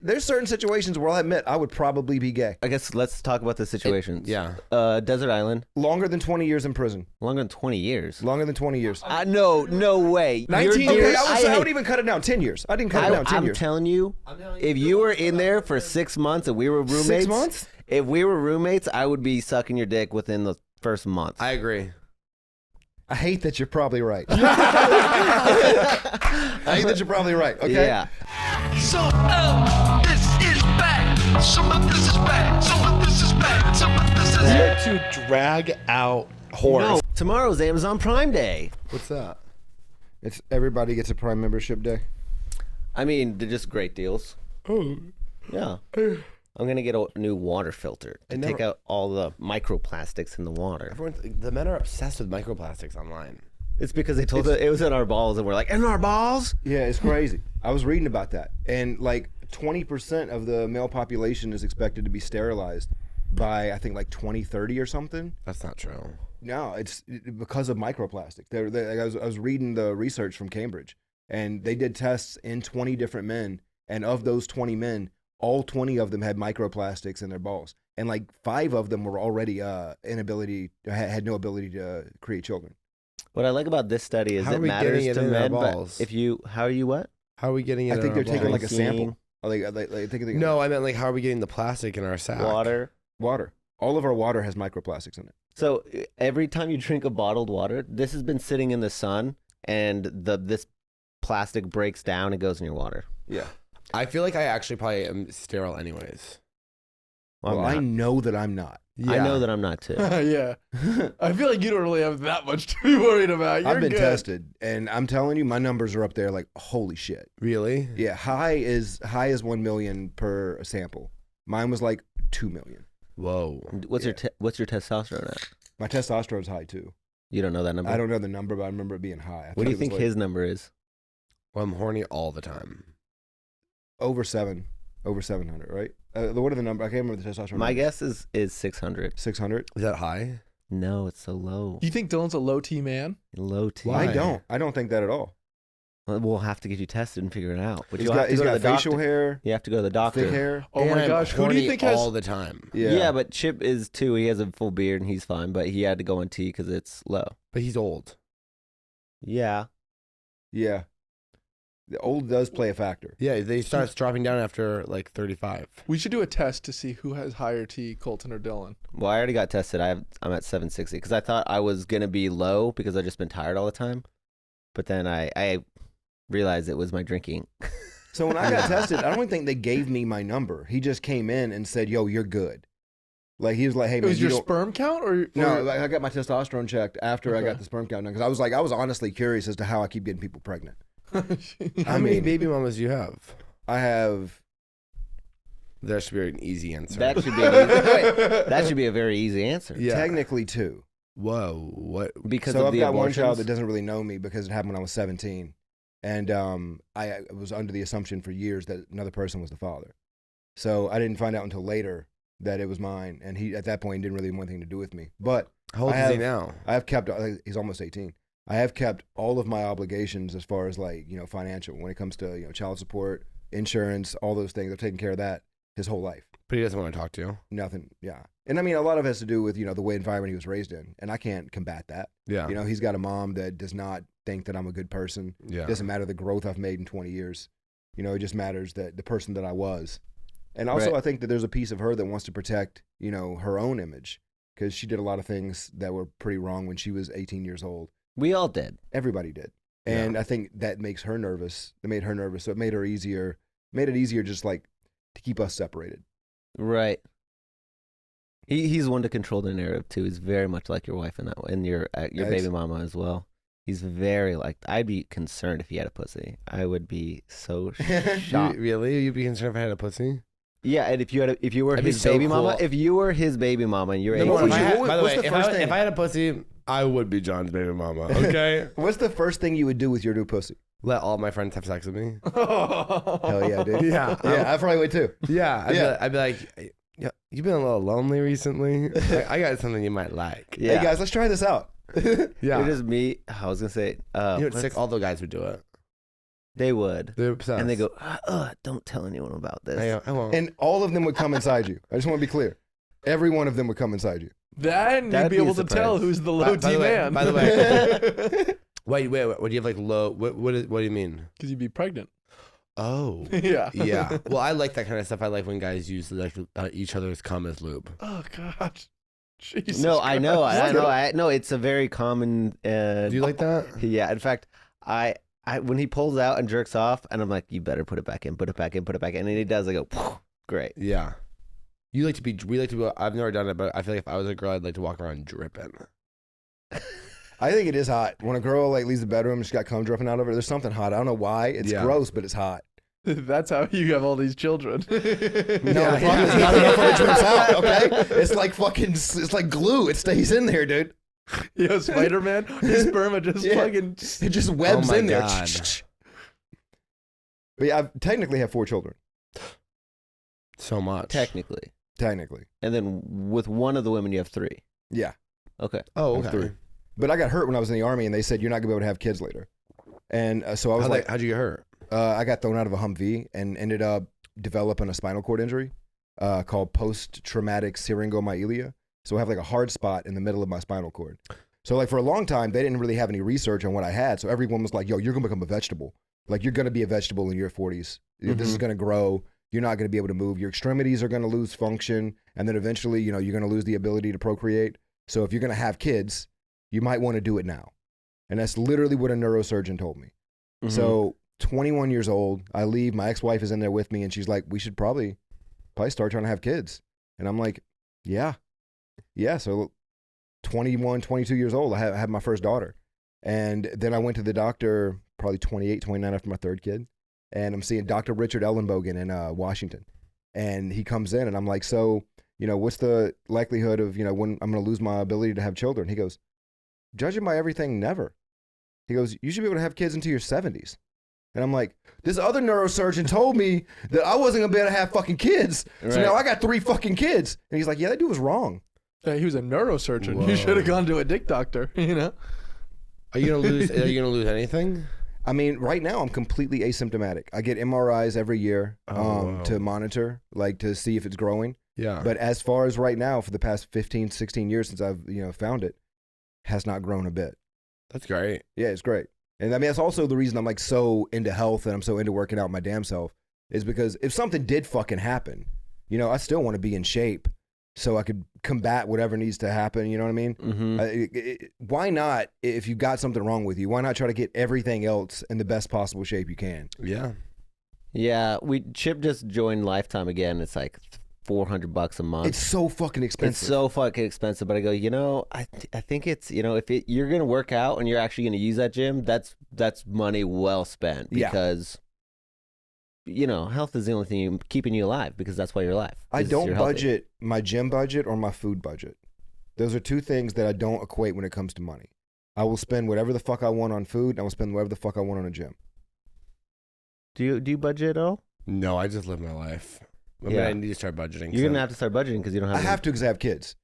there's certain situations where I'll admit I would probably be gay. I guess let's talk about the situations. Yeah. Desert Island. Longer than 20 years in prison. Longer than 20 years. Longer than 20 years. No way. 19 You're- years? Okay, I would even cut it down 10 years. I didn't cut it down 10 I'm years. telling you, if you were in there for 6 months and we were roommates. 6 months? If we were roommates, I would be sucking your dick within the first month. I agree. I hate that you're probably right. I hate that you're probably right. Okay. Yeah. So, this is bad. Some of this is bad. Some of this is bad. Some of this is Here to drag out horrors. No, tomorrow's Amazon Prime Day. What's that? It's everybody gets a Prime membership day. I mean, they're just great deals. Oh. Yeah. I'm going to get a new water filter to take out all the microplastics in the water. The men are obsessed with microplastics online. It's because they told us it was in our balls, and we're like, in our balls? Yeah, it's crazy. I was reading about that, and like 20% of the male population is expected to be sterilized by I think like 2030 or something. That's not true. No, it's because of microplastic. I was reading the research from Cambridge, and they did tests in 20 different men, and of those 20 men, all 20 of them had microplastics in their balls, and like 5 of them were already had no ability to create children. What I like about this study is How are it we matters getting it to in our men, but balls? how are you what? How are we getting it? I think they're taking like a Drinking. sample. No, I meant like how are we getting the plastic in our sack? Water. Water. All of our water has microplastics in it. So every time you drink a bottled water, this has been sitting in the sun, and this plastic breaks down and goes in your water. Yeah. I feel like I actually probably am sterile anyways. Well, I know that I'm not. Yeah. I know that I'm not too. Yeah. I feel like you don't really have that much to be worried about. You're I've been good. tested, and I'm telling you, my numbers are up there like holy shit. Really? Yeah, high is 1 million per sample. Mine was like 2 million. Whoa. What's your testosterone at? My testosterone's high too. You don't know that number? I don't know the number, but I remember it being high. What do you think his number is? Well, I'm horny all the time. Over 700, right? What are the number? I can't remember the testosterone. My numbers. guess is 600. 600. Is that high? No, it's so low. You think Dylan's a low T man? Low T. Why? I don't think that at all. Well, we'll have to get you tested and figure it out. But He's you'll have to got go to the facial doctor. hair, You have to go to the doctor. thick hair. Oh And my I'm gosh, who do you horny think has? all the time? Yeah. But Chip is too. He has a full beard and he's fine, but he had to go on T because it's low. But he's old. Yeah. Yeah. The old does play a factor. Yeah, they start dropping down after like 35. We should do a test to see who has higher T, Colton or Dylan. Well, I already got tested. I'm at 760 because I thought I was gonna be low because I've just been tired all the time. But then I realized it was my drinking. So when I got tested, I don't think they gave me my number. He just came in and said, "Yo, you're good." Like he was like, "Hey, It man, was you your don't." sperm count or No, like, I got my testosterone checked after I Okay. got the sperm count done because I was honestly curious as to how I keep getting people pregnant. How many baby mamas do you have? I have. That should be an easy answer. That should be that should be a very easy answer. Yeah. Technically 2. Whoa, what? Because So of I've the got one abortions. child that doesn't really know me because it happened when I was 17, and I was under the assumption for years that another person was the father. So I didn't find out until later that it was mine, and he at that point didn't really want anything to do with me. But How old I is he have- now? I have kept. He's almost 18. I have kept all of my obligations as far as like financial when it comes to child support, insurance, all those things. I've taken care of that his whole life. But he doesn't want to talk to you. Nothing. Yeah. And I mean, a lot of it has to do with, the way environment he was raised in. And I can't combat that. Yeah. He's got a mom that does not think that I'm a good person. Yeah. It doesn't matter the growth I've made in 20 years. It just matters that the person that I was. And also, Right. I think that there's a piece of her that wants to protect, her own image. Because she did a lot of things that were pretty wrong when she was 18 years old. We all did. Everybody did. And I think that makes her nervous. It made her nervous. So it made it easier just like to keep us separated. Right. He's one to control the narrative too. He's very much like your wife in that way, and your baby mama as well. He's very like. I'd be concerned if he had a pussy. I would be so shocked. Really? You'd be concerned if I had a pussy? Yeah, and if you were That'd be his so baby cool. mama, if you were his baby mama and you're Number one, 18, by the what's way, the first thing? if I had a pussy, I would be John's baby mama. Okay. What's the first thing you would do with your new pussy? Let all my friends have sex with me. Hell yeah, dude. Yeah. Yeah, I probably would too. Yeah. Yeah. I'd be like, yeah, you've been a little lonely recently. I got something you might like. yeah, Hey guys, let's try this out. Yeah. it is me. I was gonna say, Sick. All the guys would do it. They would. They're obsessed. And they go, don't tell anyone about this. I won't. And all of them would come inside you. I just want to be clear. Every one of them would come inside you. Then That'd you'd be be a able to tell surprise. who's the low T man. By the way, wait. What do you have like low? What do you mean? Because you'd be pregnant. Oh, Yeah. yeah. Well, I like that kind of stuff. I like when guys use like each other's cum as lube. Oh God. Jesus. No, I know. I Christ. know. I know. It's a very common. Do you like that? Yeah. In fact, I when he pulls out and jerks off, and I'm like, you better put it back in, put it back in, put it back in. And he does. I go, great. Yeah. You like to be. We like to be. I've never done it, but I feel like if I was a girl, I'd like to walk around dripping. I think it is hot. When a girl like leaves the bedroom and she's got cum dripping out of her, there's something hot. I don't know why. It's Yeah. gross, but it's hot. That's how you have all these children. No, the problem is not enough when it drips out, okay? It's like fucking, it's like glue. It stays in there, dude. Yo, Spider-Man, his sperma just Yeah. fucking. It just webs my in there. God. But yeah, I technically have 4 children. So much. Technically. Technically. And then with one of the women, you have 3. Yeah. Okay. Oh, I'm okay. 3. But I got hurt when I was in the Army, and they said, you're not going to be able to have kids later. And so I was How'd you get hurt? I got thrown out of a Humvee and ended up developing a spinal cord injury called post-traumatic syringomyelia. So I have like a hard spot in the middle of my spinal cord. So like for a long time, they didn't really have any research on what I had. So everyone was like, yo, you're going to become a vegetable. Like you're going to be a vegetable in your 40s. This is going to grow. You're not going to be able to move. Your extremities are going to lose function. And then eventually, you're going to lose the ability to procreate. So if you're going to have kids, you might want to do it now. And that's literally what a neurosurgeon told me. Mhm. So 21 years old, I leave. My ex-wife is in there with me, and she's like, we should probably start trying to have kids. And I'm like, yeah. So 21, 22 years old, I had my first daughter. And then I went to the doctor probably 28, 29 after my third kid. And I'm seeing Dr. Richard Ellenbogen in Washington. And he comes in, and I'm like, so, what's the likelihood of, when I'm going to lose my ability to have children? He goes, judging by everything, never. He goes, you should be able to have kids into your 70s. And I'm like, this other neurosurgeon told me that I wasn't going to be able to have fucking kids. So Right. now I got 3 fucking kids. And he's like, yeah, that dude was wrong. Yeah, he was a neurosurgeon. Whoa. You should have gone to a dick doctor. Are you gonna lose? Are you gonna lose anything? I mean, right now I'm completely asymptomatic. I get MRIs every year wow. to monitor, like to see if it's growing. Yeah. But as far as right now, for the past 15, 16 years since I've, found it, has not grown a bit. That's great. Yeah, it's great. And I mean, that's also the reason I'm like so into health and I'm so into working out my damn self is because if something did fucking happen, I still want to be in shape so I could combat whatever needs to happen. You know what I mean? Mm-hmm. Why not, if you got something wrong with you, why not try to get everything else in the best possible shape you can? Yeah. Yeah. Chip just joined Lifetime again. It's like $400 a month. It's so fucking expensive. It's so fucking expensive, but I go, I think it's, if you're going to work out and you're actually going to use that gym, that's money well spent Yeah. because, health is the only thing keeping you alive because that's why you're alive. I is don't you're healthy. budget my gym budget or my food budget. Those are 2 things that I don't equate when it comes to money. I will spend whatever the fuck I want on food, and I will spend whatever the fuck I want on a gym. Do you budget at all? No, I just live my life. I mean, Yeah. I need to start budgeting. You're going to have to start budgeting because you don't have I have to because I have kids.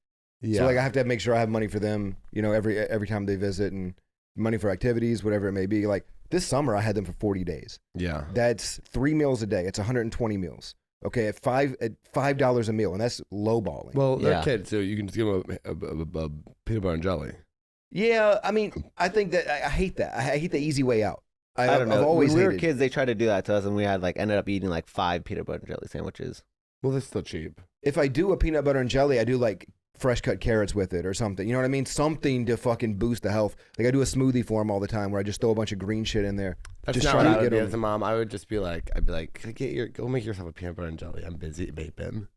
Yeah. So like I have to make sure I have money for them, every time they visit and money for activities, whatever it may be. Like this summer I had them for 40 days. yeah. That's 3 meals a day. It's 120 meals. Okay, at $5 a meal, and that's lowballing. Well, they're Yeah. kids, so you can just give them a peanut butter and jelly. Yeah, I mean, I think that I hate that. I hate the easy way out. I don't know. I've always when we were hated. kids, they tried to do that to us, and we had ended up eating 5 peanut butter and jelly sandwiches. Well, they're still cheap. If I do a peanut butter and jelly, I do like fresh cut carrots with it or something. You know what I mean? Something to fucking boost the health. Like I do a smoothie for them all the time where I just throw a bunch of green shit in there. That's Just not try what to I would get be them. as a mom. I would just be like, go make yourself a peanut butter and jelly. I'm busy vaping.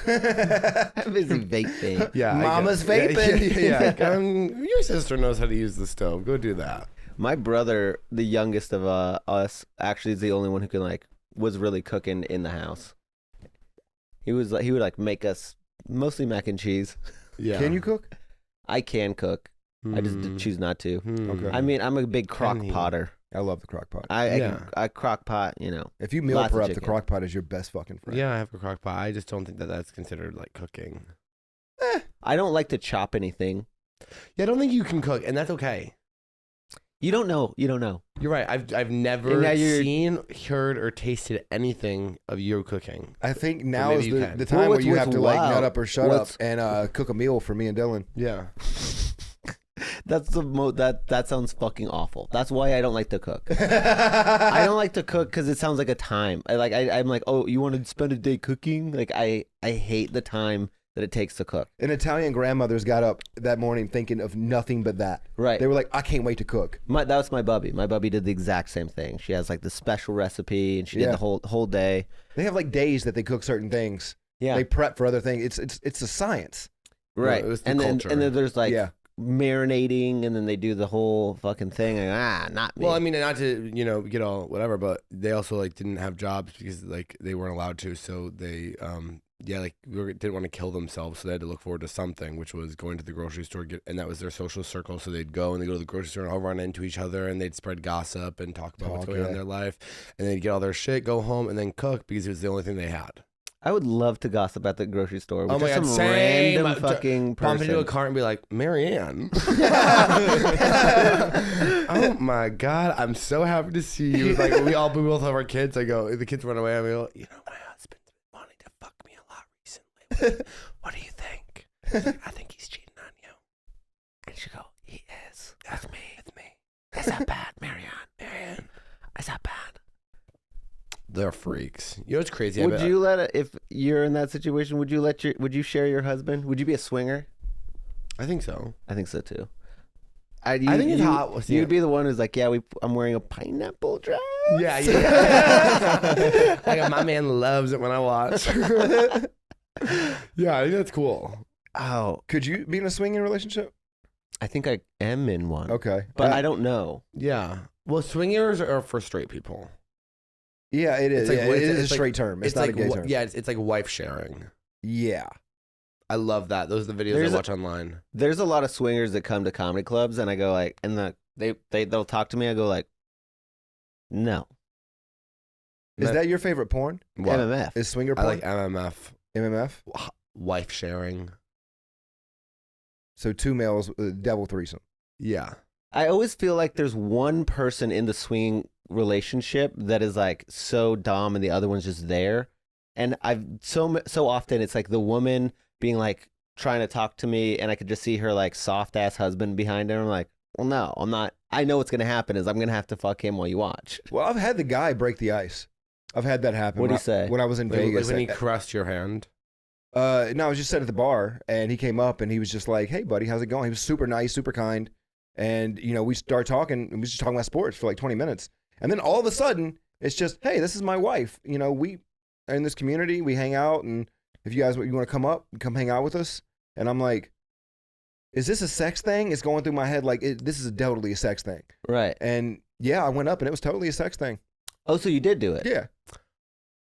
I'm busy vaping. Yeah, Mama's vaping. Yeah. Your sister knows how to use the stove. Go do that. My brother, the youngest of us, actually is the only one who can was really cooking in the house. He would make us mostly mac and cheese. Yeah. Can you cook? I can cook. I just choose not to. Okay. I mean, I'm a big crock Can he? potter. I love the crock pot. I crock pot, If you meal Lots of prep, the chicken. crock pot is your best fucking friend. Yeah, I have a crock pot. I just don't think that that's considered like cooking. I don't like to chop anything. Yeah, I don't think you can cook, and that's okay. You don't know. You don't know. You're right. I've never And now you're- seen, heard, or tasted anything of you cooking. I think now maybe is you the can. time Well, where you what's have to like wild- nut up or shut what's- up and cook a meal for me and Dylan. Yeah. That's that sounds fucking awful. That's why I don't like to cook. I don't like to cook because it sounds like a time. I'm like, oh, you want to spend a day cooking? Like I hate the time that it takes to cook. And Italian grandmothers got up that morning thinking of nothing but that. Right. They were like, I can't wait to cook. That was my bubby. My bubby did the exact same thing. She has like the special recipe, and she did the whole day. They have like days that they cook certain things. Yeah. They prep for other things. It's a science. Right. it was the and culture. then there's like Yeah. marinating, and then they do the whole fucking thing. And, not me. Well, I mean, not to get all whatever, but they also like didn't have jobs because like they weren't allowed to, so they didn't want to kill themselves, so they had to look forward to something, which was going to the grocery store, and that was their social circle. So they'd go to the grocery store and all run into each other, and they'd spread gossip and talk about what's going on in their life, and they'd get all their shit, go home, and then cook because it was the only thing they had. I would love to gossip at the grocery store with Oh my just God, some same. random fucking Bump into a person. car and be like, Marianne. Oh my God, I'm so happy to see you. Like we both have our kids. I go, the kids run away. I go, my husband's been wanting to fuck me a lot recently. What do you think? I think he's cheating on you. And she go, he is. That's me. It's me. Is that bad, Marianne? Is that bad? They're freaks. You know what's crazy? Would you if you're in that situation, would you share your husband? Would you be a swinger? I think so. I think so too. I think it's hot. You'd be the one who's like, yeah, I'm wearing a pineapple dress. Yeah. Like my man loves it when I watch. Yeah, I think that's cool. Oh, Could you be in a swinging relationship? I think I am in one. Okay. But I don't know. Yeah. Well, swingers are for straight people. Yeah, it is. It's like- It is a it's like- straight term. It's not like a gay term. Yeah, it's like wife sharing. Yeah. I love that. Those are the videos I watch online. There's a lot of swingers that come to comedy clubs, and I go like, and they'll talk to me. I go like, no, Is that your favorite porn? What? MMF. Is swinger I porn? like MMF. MMF? Wife sharing. So two males, devil threesome. Yeah. I always feel like there's one person in the swinging relationship that is like so dom, and the other one's just there. And I've so often it's like the woman being like trying to talk to me, and I could just see her like soft ass husband behind her. I'm like, well, no, I'm not. I know what's gonna happen is I'm gonna have to fuck him while you watch. Well, I've had the guy break the ice. I've had that happen. What'd when he say? When I was in Like Vegas. when he caressed your hand. No, I was just sitting at the bar, and he came up, and he was just like, "Hey, buddy, how's it going?" He was super nice, super kind, and we started talking, and we was just talking about sports for like 20 minutes, and then all of a sudden, it's just, "Hey, this is my wife. We are in this community, we hang out, and if you want to come up, come hang out with us." And I'm like, "Is this a sex thing?" It's going through my head like, this is totally a sex thing. Right. And yeah, I went up, and it was totally a sex thing. Oh, so you did do it? Yeah,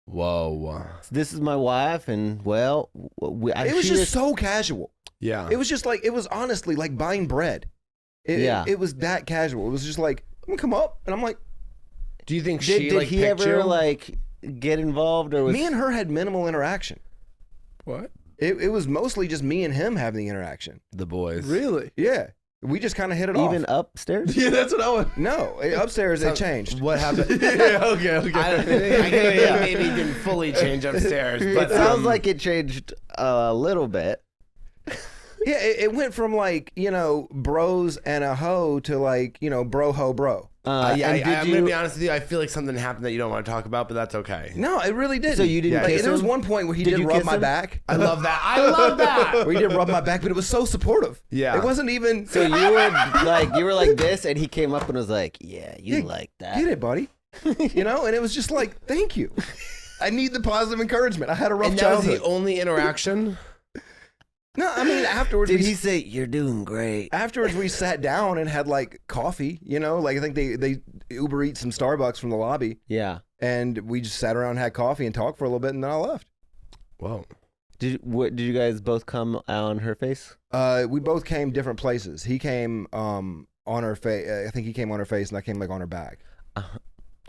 Whoa. This is my wife, and well, it was just so casual. Yeah. It was just like, it was honestly like buying bread. It was that casual. It was just like, I'm gonna come up, and I'm like, Do you think she did he picked ever you? like get involved, or was me and her had minimal interaction. What? It was mostly just me and him having the interaction. The boys. Really? Yeah, we just kind of hit it off. even upstairs? Yeah, that's what I want. No, upstairs it changed. What happened? Yeah, okay. I think maybe it didn't fully change upstairs, It but sounds like it changed a little bit. Yeah, it went from like bros and a hoe to like bro ho bro. And did I'm you- gonna be honest with you. I feel like something happened that you don't want to talk about, but that's okay. No, it really did. So you didn't kiss There was him? one point where he Did did you rub kiss my him? back. I love that. I love that. Where he did rub my back, but it was so supportive. Yeah. it wasn't even. So you were like this, and he came up and was like, "Yeah, you like that." Get it, buddy. And it was just like, thank you. I need the positive encouragement. I had a rough And that was childhood. the only interaction. No, I mean afterwards. Did we, he say you're doing great? Afterwards, we sat down and had like coffee. Like I think they Uber Eats some Starbucks from the lobby, Yeah. and we just sat around, had coffee, and talked for a little bit, and then I left. Whoa. Did you guys both come on her face? We both came different places. He came on her face. I think he came on her face, and I came like on her back.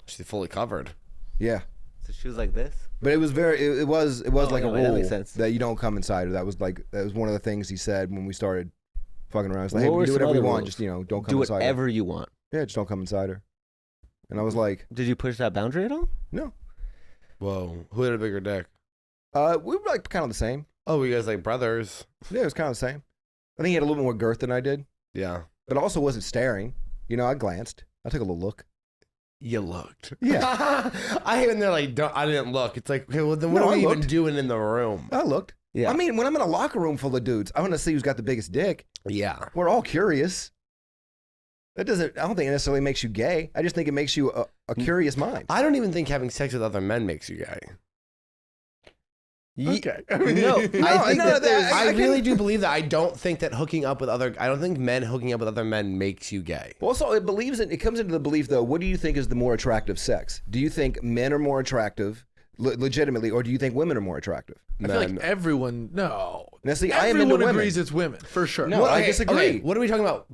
She's fully covered. Yeah, So she was like this. but it was it was like yeah, a wait, that rule makes sense. that you don't come inside her. That was one of the things he said when we started fucking around. It's like, What hey, were we do some whatever you other want. rules? Just don't come Do inside her. whatever you want. Yeah, just don't come inside her. And I was like, Did you push that boundary at all? no. Whoa. Who had a bigger dick? We were like kind of the same. Oh, you guys like brothers? Yeah, it was kind of the same. I think he had a little bit more girth than I did, Yeah. but also wasn't staring. You know, I glanced. I took a little look. You looked. Yeah. I hate when they're like, I didn't look. It's like, okay, well, then what No, are I we even looked. doing in the room? I looked. Yeah. I mean, when I'm in a locker room full of dudes, I want to see who's got the biggest dick. Yeah. We're all curious. That doesn't, I don't think it necessarily makes you gay. I just think it makes you a curious mind. I don't even think having sex with other men makes you gay. Okay. No, I think no, that there's. I really do believe that. I don't think that I don't think men hooking up with other men makes you gay. Well, also, it comes into the belief, though, what do you think is the more attractive sex? Do you think men are more attractive, legitimately, or do you think women are more attractive? I feel like everyone, no. Now, see, I am into Everyone women. agrees it's women, for sure. No, I disagree. Okay, what are we talking about?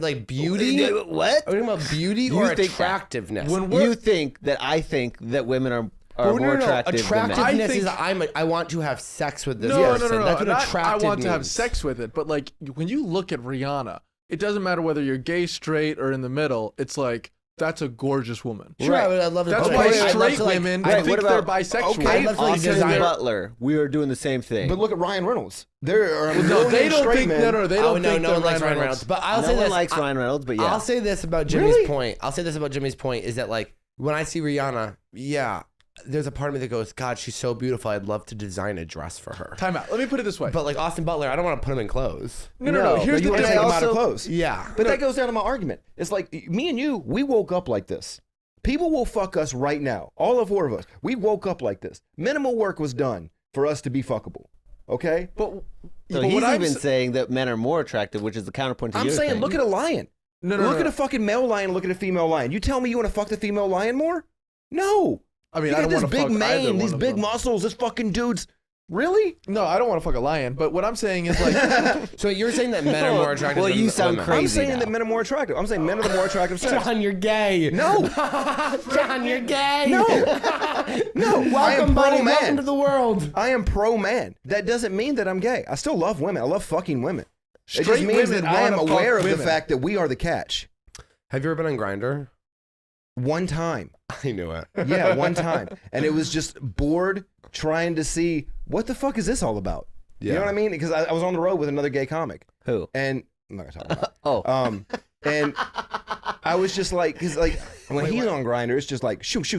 Like beauty? What? Are we talking about beauty You or think that- attractiveness? You think that I think that women are more attractive than men. Attractiveness I think- is I want to have sex with this No, person. no. That's what Not, I attractive want to have means. sex with it, but like when you look at Rihanna, it doesn't matter whether you're gay, straight, or in the middle. It's like that's a gorgeous woman. Sure, I'd love to. That's okay, why I'd love straight to, like, women Right, think what they're about- bisexual. okay, I'd love to, like, Austin design- Butler. We are doing the same thing. But look at Ryan Reynolds. There are a No, million they don't straight think. men. No, they don't think no they're one likes Ryan Reynolds. But I'll no say one this. likes Ryan Reynolds, but yeah. I'll say this about Jimmy's Really? point. I'll say this about Jimmy's point is that like when I see Rihanna, yeah, there's a part of me that goes, God, she's so beautiful. I'd love to design a dress for her. Time out. Let me put it this way. But like Austin Butler, I don't want to put him in clothes. No. Here's you the want to thing. take them out of also- clothes. Yeah. But that goes down to my argument. It's like me and you, we woke up like this. People will fuck us right now. All the four of us. We woke up like this. Minimal work was done for us to be fuckable. Okay? But So but he's what I'm even s- saying that men are more attractive, which is the counterpoint to I'm your saying, thing. look at a lion. No, Look at a fucking male lion, look at a female lion. You tell me you want to fuck the female lion more? No. I mean, You I got don't this want to big fuck either mane, one these of big them. muscles, this fucking dude's. Really? No, I don't want to fuck a lion. But what I'm saying is like, So you're saying that men are more attractive Well, than you sound women. crazy. I'm saying now. that men are more attractive. I'm saying men are the more attractive sex. John, you're gay. No. John, you're gay. No. No. I am Welcome, buddy. pro Welcome man. to the world. I am pro man. That doesn't mean that I'm gay. I still love women. I love fucking women. It just Straight means women that I am wanna fuck aware of the women. fact that we are the catch. Have you ever been on Grindr? One time. I knew it. Yeah, one time. And it was just bored trying to see what the fuck is this all about? You Yeah. know what I mean? Because I was on the road with another gay comic. Who? And I'm not gonna talk about it. Oh, And I was just like, cause like when he's on Grindr, it's just like shoot,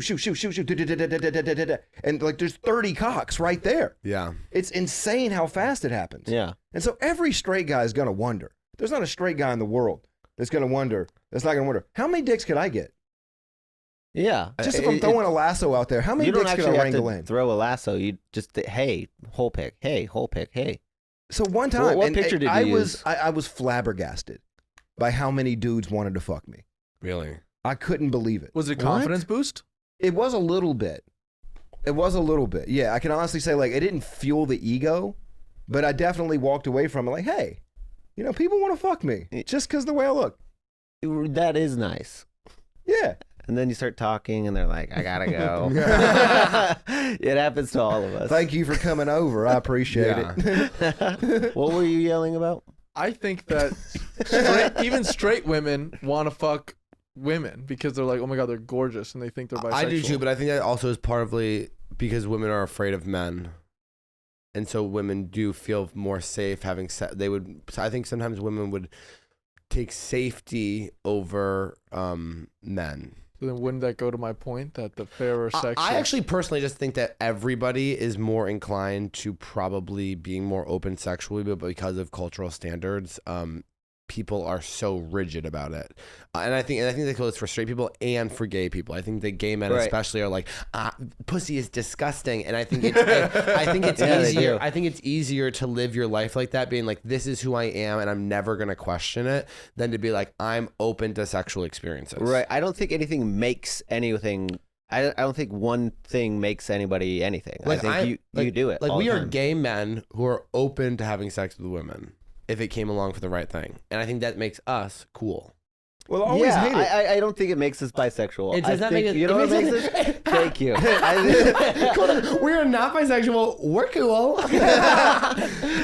and like there's 30 cocks right there. Yeah. It's insane how fast it happens. yeah. And so every straight guy is gonna wonder. There's not a straight guy in the world that's gonna wonder. That's not gonna wonder how many dicks could I get? Yeah. Just if I'm throwing a lasso out there, how many you don't dicks could actually I have wrangle to in? throw a lasso. You just hey, hole pick, hey, hole pick, hey. So one time, What and picture did I you was use? I was flabbergasted by how many dudes wanted to fuck me. Really? I couldn't believe it. was it What? confidence boost? It was a little bit. It was a little bit. Yeah, I can honestly say like it didn't fuel the ego, but I definitely walked away from it like, hey, you know, people want to fuck me just because the way I look. That is nice. Yeah. And then you start talking, and they're like, "I gotta go." It happens to all of us. Thank you for coming over. I appreciate it. What were you yelling about? I think that even straight women want to fuck women because they're like, oh my god, they're gorgeous, and they think they're bisexual. I do too, but I think that also is partly because women are afraid of men. And so women do feel more safe having sex. I think sometimes women would take safety over men. So then wouldn't that go to my point that the fairer sex? I is- actually personally just think that everybody is more inclined to probably being more open sexually, but because of cultural standards, people are so rigid about it. And I think that goes for straight people and for gay people. I think that gay men Right. especially are like, pussy is disgusting. And I think it's I think it's Yeah, they easier. do. I think it's easier to live your life like that, being like, this is who I am and I'm never gonna question it, than to be like, I'm open to sexual experiences. Right. I don't think anything makes anything. I don't think one thing makes anybody anything. I think you do it. Like all we the are time. gay men who are open to having sex with women if it came along for the right thing. And I think that makes us cool. Well, I always hate it. I don't think it makes us bisexual. It does I not think, make us- you know it what makes makes us? Thank you. We're not bisexual. We're cool.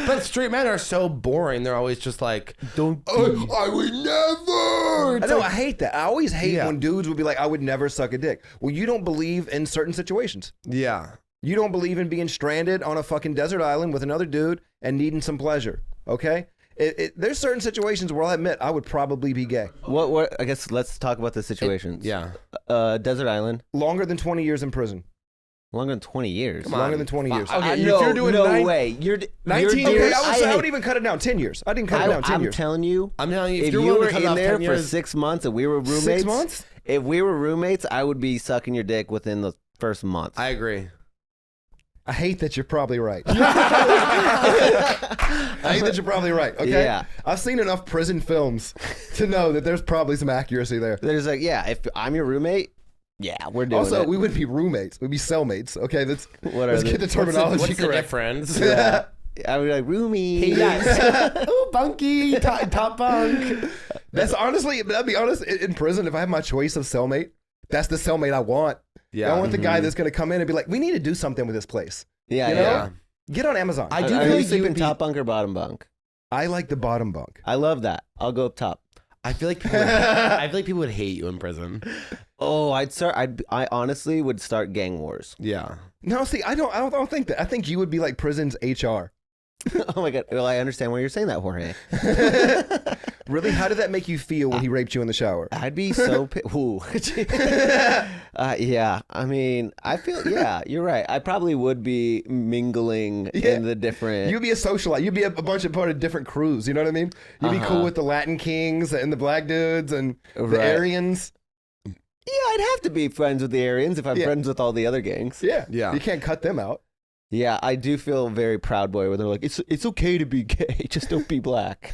But straight men are so boring. They're always just like, Don't. I would never. I It's know. like- I hate that. I always hate Yeah. when dudes would be like, "I would never suck a dick." Well, you don't believe in certain situations. yeah. You don't believe in being stranded on a fucking desert island with another dude and needing some pleasure. Okay. There's certain situations where I'll admit I would probably be gay. What? I guess let's talk about the situations. Yeah. Desert Island, Longer than 20 years in prison. longer than 20 years. Come on. Longer than 20 years. Okay, if no, you're doing no nine- way. You're 19 you're Okay, years. I would even cut it down 10 years. I didn't cut it down 10 I'm years. telling you, I'm telling you, if you're you willing were to cut in off there 10 for years, 6 months and we were roommates, 6 months? if we were roommates, I would be sucking your dick within the first month. I agree. I hate that you're probably right. I hate that you're probably right. Okay. Yeah. I've seen enough prison films to know that there's probably some accuracy there. There's like, yeah, if I'm your roommate, yeah, we're doing Also, it. we wouldn't be roommates. We'd be cellmates. Okay. Let's What are get the they? terminology What's the correct. difference? Yeah. I would be like, roomie. Ooh, bunky, top bunk. That's honestly, I'll be honest, in prison, if I have my choice of cellmate, that's the cellmate I want. Yeah. I want the guy that's going to come in and be like, we need to do something with this place. Yeah, You know? yeah. Get on Amazon. I do Are feel you like you sleeping would be, top bunk or bottom bunk? I like the bottom bunk. I love that. I'll go up top. I feel like people would, I feel like people would hate you in prison. Oh, I honestly would start gang wars. Yeah. No, see, I don't think that. I think you would be like prison's HR. Oh my god. Well, I understand why you're saying that, Jorge. Really? How did that make you feel when he raped you in the shower? I'd be so Ooh. Yeah. I mean, I feel, yeah, you're right. I probably would be mingling in the different. You'd be a socialite. You'd be a bunch of part of different crews. You know what I mean? You'd be cool with the Latin Kings and the black dudes and the Right. Aryans. Yeah, I'd have to be friends with the Aryans if I'm Yeah. friends with all the other gangs. Yeah. Yeah. You can't cut them out. Yeah, I do feel very Proud Boy where they're like, it's okay to be gay, just don't be black.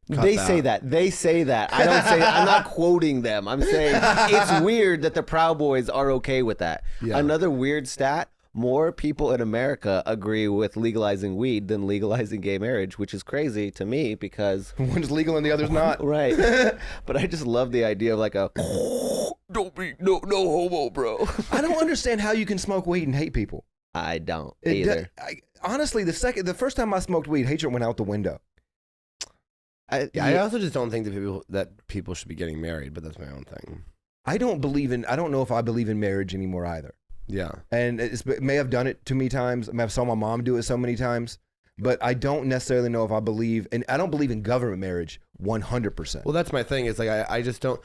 They say that. They say that. I don't say. I'm not quoting them. I'm saying it's weird that the Proud Boys are okay with that. Yeah. Another weird stat: more people in America agree with legalizing weed than legalizing gay marriage, which is crazy to me because One's legal and the other's not. right. But I just love the idea of like a don't be no homo, bro. I don't understand how you can smoke weed and hate people. I don't It either. honestly, the first time I smoked weed, hatred went out the window. I also just don't think that people should be getting married, but that's my own thing. I don't know if I believe in marriage anymore either. Yeah. And it may have done it to me times. I may have saw my mom do it so many times, but I don't necessarily know if I believe, and I don't believe in government marriage 100%. Well, that's my thing. It's like, I just don't.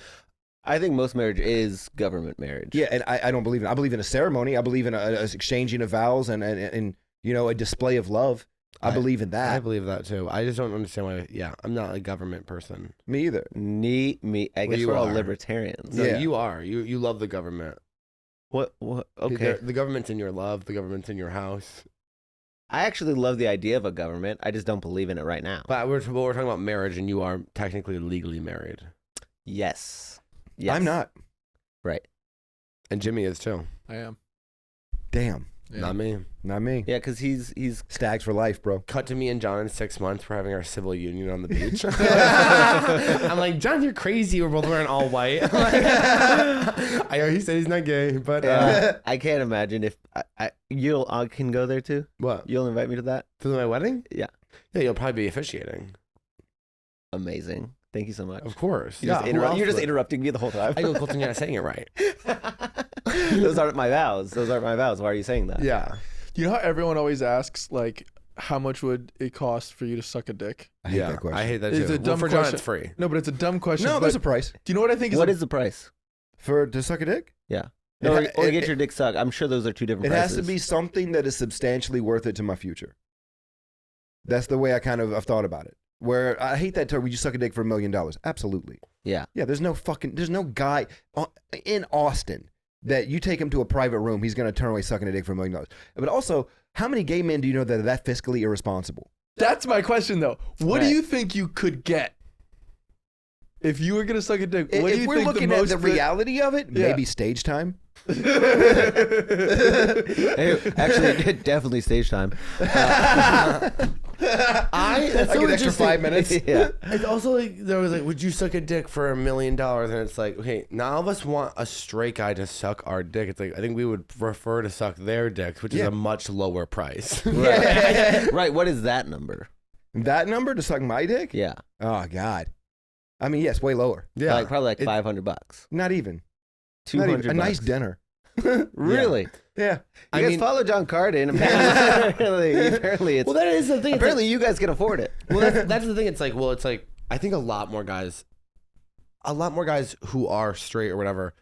I think most marriage is government marriage. Yeah, and I don't believe in. I believe in a ceremony. I believe in a exchanging of vows and you know, a display of love. I believe in that. I believe that too. I just don't understand why. Yeah, I'm not a government person. Me either. Me. I guess you we're all are. libertarians. No, Yeah. you are. You love the government. What? Okay. The government's in your love. The government's in your house. I actually love the idea of a government. I just don't believe in it right now. But we're talking about marriage, and you are technically legally married, Yes. I'm not. Right. and Jimmy is too. I am. Damn. Yeah. Not me. Not me. Yeah, because he's Stags for life, bro. Cut to me and John in 6 months. We're having our civil union on the beach. I'm like, John, you're crazy. We're both wearing all white. I know he said he's not gay, but I can't imagine if I can go there too. what? You'll invite me to that? For my wedding? Yeah. Yeah, you'll probably be officiating. Amazing. Thank you so much. Of course. You're Who else just would? interrupting me the whole time. I go, Colton, you're not saying it right. Those aren't my vows. Why are you saying that? Yeah. You know how everyone always asks, like, how much would it cost for you to suck a dick? I hate Yeah. that question. I hate that It's too. a Well, dumb for John, question. it's free. No, but it's a dumb question. No, but there's a price do you know what I think is What is the price? to suck a dick. Yeah. It Or, ha- or it- get it- your dick sucked. I'm sure those are two different It prices. has to be something that is substantially worth it to my future. That's the way I've thought about it. Where I hate that term. Would you suck a dick for $1 million? Absolutely. Yeah. Yeah. There's no guy in Austin that you take him to a private room, he's gonna turn away sucking a dick for $1 million. But also, how many gay men do you know that are that fiscally irresponsible? That's my question, though. What do Right. you think you could get if you were gonna suck a dick? What do If you we're think looking the at most the reality of it, Yeah. maybe stage time. Hey, actually, definitely stage time. That's I so get extra interesting. 5 minutes. Yeah. It's also like there was like, would you suck a dick for $1 million? And it's like, okay, not all of us want a straight guy to suck our dick. It's like I think we would prefer to suck their dicks, which is a much lower price. Right. Right. What is that number? That number to suck my dick? Yeah. Oh God. I mean, yes, way lower. Yeah, Like probably like $500. Not even. Not 200. even. A nice dinner. Really? Yeah. You guys follow Jon Carden. Apparently it's. Well, that is the thing. It's Apparently, you guys can afford it. well, that's the thing. It's like I think a lot more guys who are straight or whatever,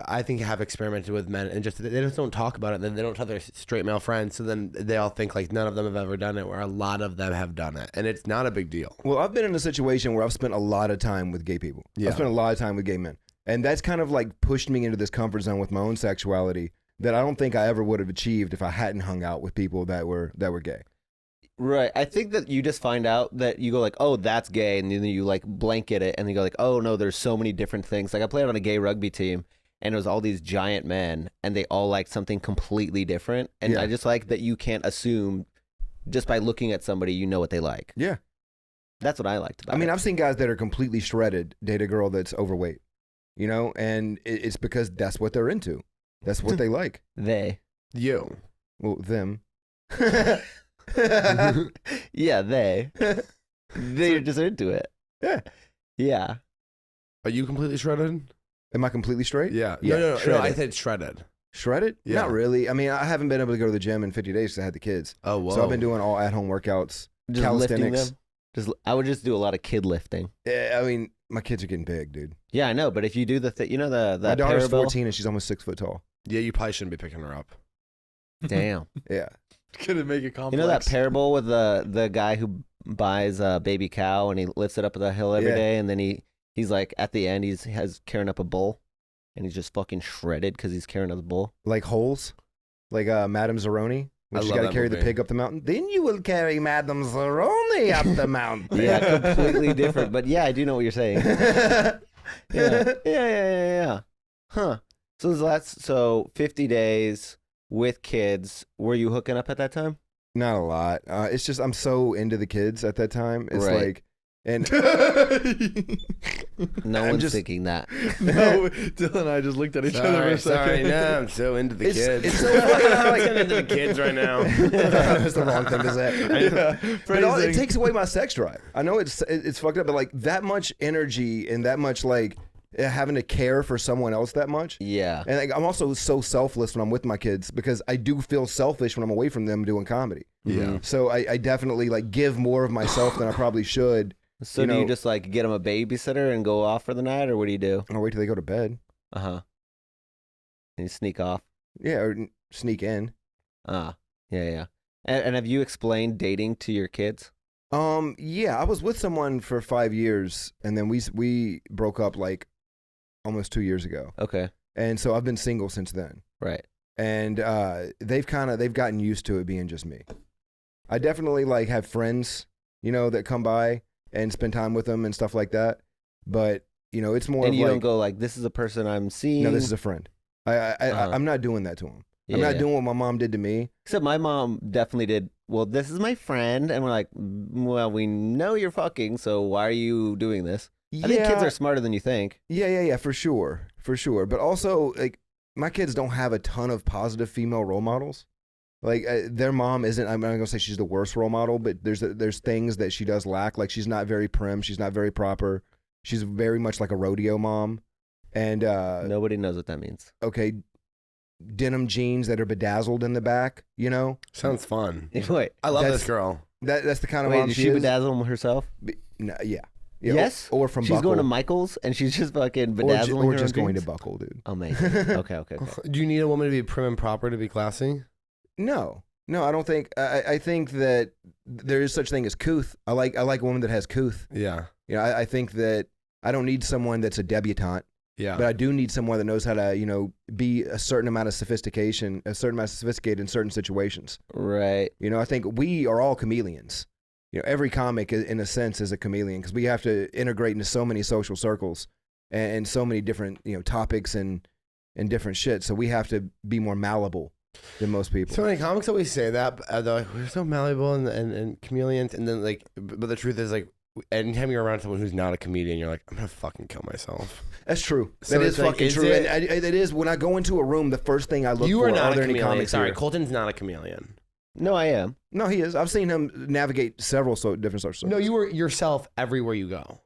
I think have experimented with men and just they just don't talk about it. And then they don't tell their straight male friends. So then they all think like none of them have ever done it, where a lot of them have done it, and it's not a big deal. Well, I've been in a situation where I've spent a lot of time with gay people. Yeah. I've spent a lot of time with gay men. And that's kind of like pushed me into this comfort zone with my own sexuality that I don't think I ever would have achieved if I hadn't hung out with people that were gay. Right. I think that you just find out that you go like, oh, that's gay, and then you like blanket it, and you go like, oh no, there's so many different things. Like I played on a gay rugby team, and it was all these giant men, and they all liked something completely different. And Yeah. I just like that you can't assume just by looking at somebody you know what they like. Yeah. That's what I liked about I mean, it. I've seen guys that are completely shredded date a girl that's overweight, you know, and it's because that's what they're into. That's what they like. They. You. Well, them. Yeah, they. They're just into it. Yeah. Yeah. Are you completely shredded? Am I completely straight? Yeah. Yeah, No. I shredded. said shredded. Shredded? Yeah. Not really. I mean, I haven't been able to go to the gym in 50 days because I had the kids. Oh, whoa. So I've been doing all at-home workouts, Just lifting calisthenics. them. I would just do a lot of kid lifting. I mean, my kids are getting big, dude. Yeah, I know, but if you do the you know the My daughter's parabol? 14 and she's almost 6 foot tall. Yeah, you probably shouldn't be picking her up. Damn. Yeah. Couldn't make it complex. You know that parable with the guy who buys a baby cow and he lifts it up the hill every Yeah. day, and then he's like at the end has carrying up a bull, and he's just fucking shredded because he's carrying up the bull. Like holes, like Madame Zeroni. When I she's love got to that carry the movie. pig up the mountain. Then you will carry Madame Zeroni up the mountain. Yeah, completely different. But yeah, I do know what you're saying. Yeah. Huh. So 50 days with kids. Were you hooking up at that time? Not a lot. It's just I'm so into the kids at that time. It's Right. like, and No I'm one's just- thinking that. No, Dylan and I just looked at each other for a Sorry, second. no, I'm so into the It's- kids. it's so fucking how, like- I'm into the kids right now. that's the wrong thing to say. Yeah, But it phrasing. takes away my sex drive. I know it's fucked up, but like that much energy and that much like having to care for someone else that much. Yeah. And like, I'm also so selfless when I'm with my kids because I do feel selfish when I'm away from them doing comedy. Yeah. So I definitely like give more of myself than I probably should. So You do you know- just like get them a babysitter and go off for the night, or what do you do? I'll wait till they go to bed. And you sneak off. Yeah, or sneak in. Yeah. And have you explained dating to your kids? Yeah, I was with someone for 5 years, and then we broke up like almost 2 years ago, Okay. and so I've been single since then. Right. And they've gotten used to it being just me. I definitely like have friends, you know, that come by and spend time with them and stuff like that. But you know, it's more And of you like, don't go like, this is a person I'm seeing. no, this is a friend. I'm not doing that to him. I'm not doing what my mom did to me. Except my mom definitely did. Well, this is my friend, and we're like, well, we know you're fucking, so why are you doing this? I think kids are smarter than you think. Yeah, for sure. But also, like, my kids don't have a ton of positive female role models. Like, their mom isn't, I'm not going to say she's the worst role model, but there's things that she does lack. Like, she's not very prim. She's not very proper. She's very much like a rodeo mom. And, Nobody knows what that means. okay, denim jeans that are bedazzled in the back, you know? Sounds fun. Wait, I love That's- this girl. That's the kind of wait, mom did she she is. bedazzle them herself? No, yeah. Yes? Or from She's Buckle. going to Michael's, and she's just fucking bedazzling or her just own going to jeans? Buckle, dude. Amazing. Okay. Do you need a woman to be prim and proper to be classy? No, I don't think. I think that there is such thing as couth. I like a woman that has couth. Yeah. You know, I think that I don't need someone that's a debutante, Yeah. but I do need someone that knows how to, you know, be a certain amount of sophisticated in certain situations. Right. You know, I think we are all chameleons. You know, every comic, in a sense, is a chameleon because we have to integrate into so many social circles and so many different, you know, topics and different shit. So we have to be more malleable. than most people. So many comics always say that. They're like, we're so malleable and chameleons. And then like, but the truth is like, anytime you're around someone who's not a comedian, you're like, I'm gonna fucking kill myself. That's true. So That is it's like, fucking is true. it- And it is when I go into a room, the first thing I look You for are not a there any chameleon. comics Sorry, here? Colton's not a chameleon. No, I am. No, he is. I've seen him navigate several different sorts of. No, you were yourself everywhere you go.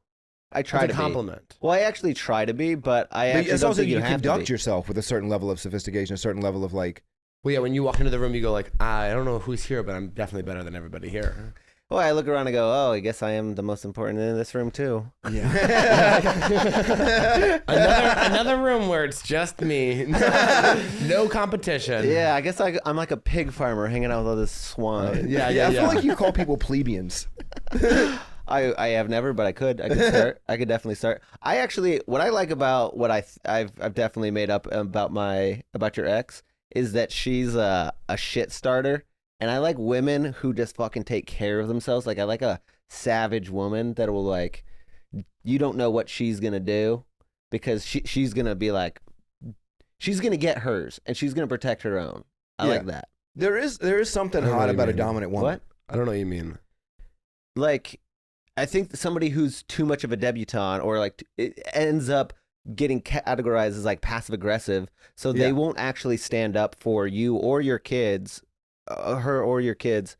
I try That's to a compliment. be. Well, I actually try to be, but I But actually it's don't also think you you have to conduct be. yourself with a certain level of sophistication, a certain level of like. Well, yeah, when you walk into the room, you go like, I don't know who's here, but I'm definitely better than everybody here. Well, I look around and go, oh, I guess I am the most important in this room too. Yeah. another room where it's just me. No competition. Yeah, I guess I'm like a pig farmer hanging out with all this swine. Yeah, I feel like you call people plebeians. I have never, but I could start. I could definitely start. I actually, what I like about what I've definitely made up about your ex is that she's a shit starter. And I like women who just fucking take care of themselves. Like I like a savage woman that will like, you don't know what she's gonna do because she's gonna be like, she's gonna get hers and she's gonna protect her own. I like that. There is something I don't know hot what you about a mean. dominant woman. What? I don't know what you mean. Like, I think somebody who's too much of a debutante or like it ends up getting categorized as like passive aggressive, so they won't actually stand up for you or your kids. Her or your kids,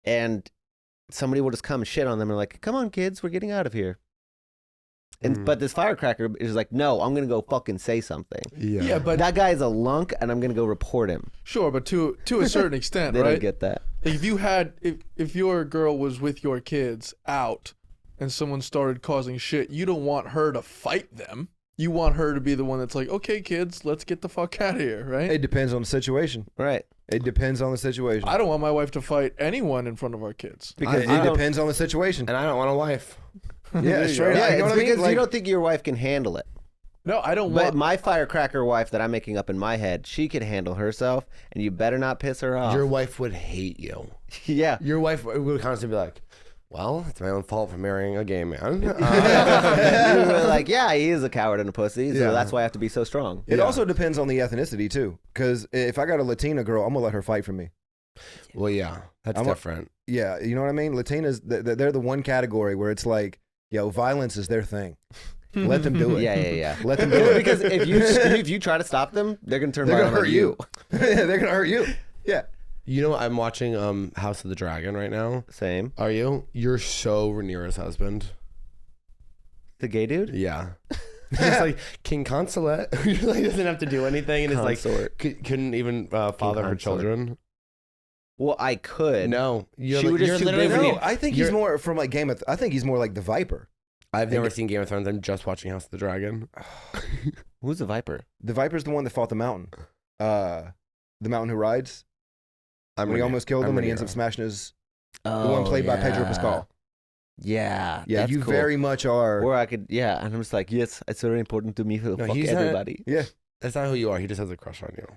and somebody will just come and shit on them and like, come on kids, we're getting out of here. And but this firecracker is like, no, I'm gonna go fucking say something. Yeah, but That guy's a lunk and I'm gonna go report him. sure, but to a certain extent, They right? don't get that. Like, if your girl was with your kids out and someone started causing shit, you don't want her to fight them. You want her to be the one that's like, okay, kids, let's get the fuck out of here, right? It depends on the situation. Right. It depends on the situation. I don't want my wife to fight anyone in front of our kids. Because It you don't- depends on the situation. And I don't want a wife. Yeah, straight Yeah, up. You know it's what I mean? because Like, you don't think your wife can handle it. No, I don't But want. my firecracker wife that I'm making up in my head, she could handle herself, and you better not piss her off. Your wife would hate you. Yeah. Your wife would constantly be like, well, it's my own fault for marrying a gay man. You were like, yeah, he is a coward and a pussy, so Yeah. that's why I have to be so strong. It also depends on the ethnicity too, because if I got a Latina girl, I'm gonna let her fight for me. Well, yeah, that's I'm a- different. Yeah, you know what I mean. Latinas, they're the one category where it's like, yo, violence is their thing. Let them do it. Yeah. Let them do it. Because if you try to stop them, they're gonna turn They're violent gonna on hurt you. They're gonna hurt you. Yeah. You know, I'm watching House of the Dragon right now. Same. Are you? You're so Rhaenyra's husband. The gay dude? Yeah. He's like King Consulate. He like, doesn't have to do anything and is like Consort. couldn't even father her Consort. children. Well, I could. No, you're, She was just you're too literally. busy. No, I think he's more from like Game of. I think he's more like the Viper. I've never seen Game of Thrones. I'm just watching House of the Dragon. Who's the Viper? The Viper's the one that fought the Mountain. The Mountain who rides. When he almost killed him, and he ends up smashing his. The one played by Pedro Pascal. Yeah. Yeah, that's you cool. very much are. Or I could, yeah, and I'm just like, yes, it's very important to me to No, fuck he's not- everybody. Yeah. That's not who you are. He just has a crush on you.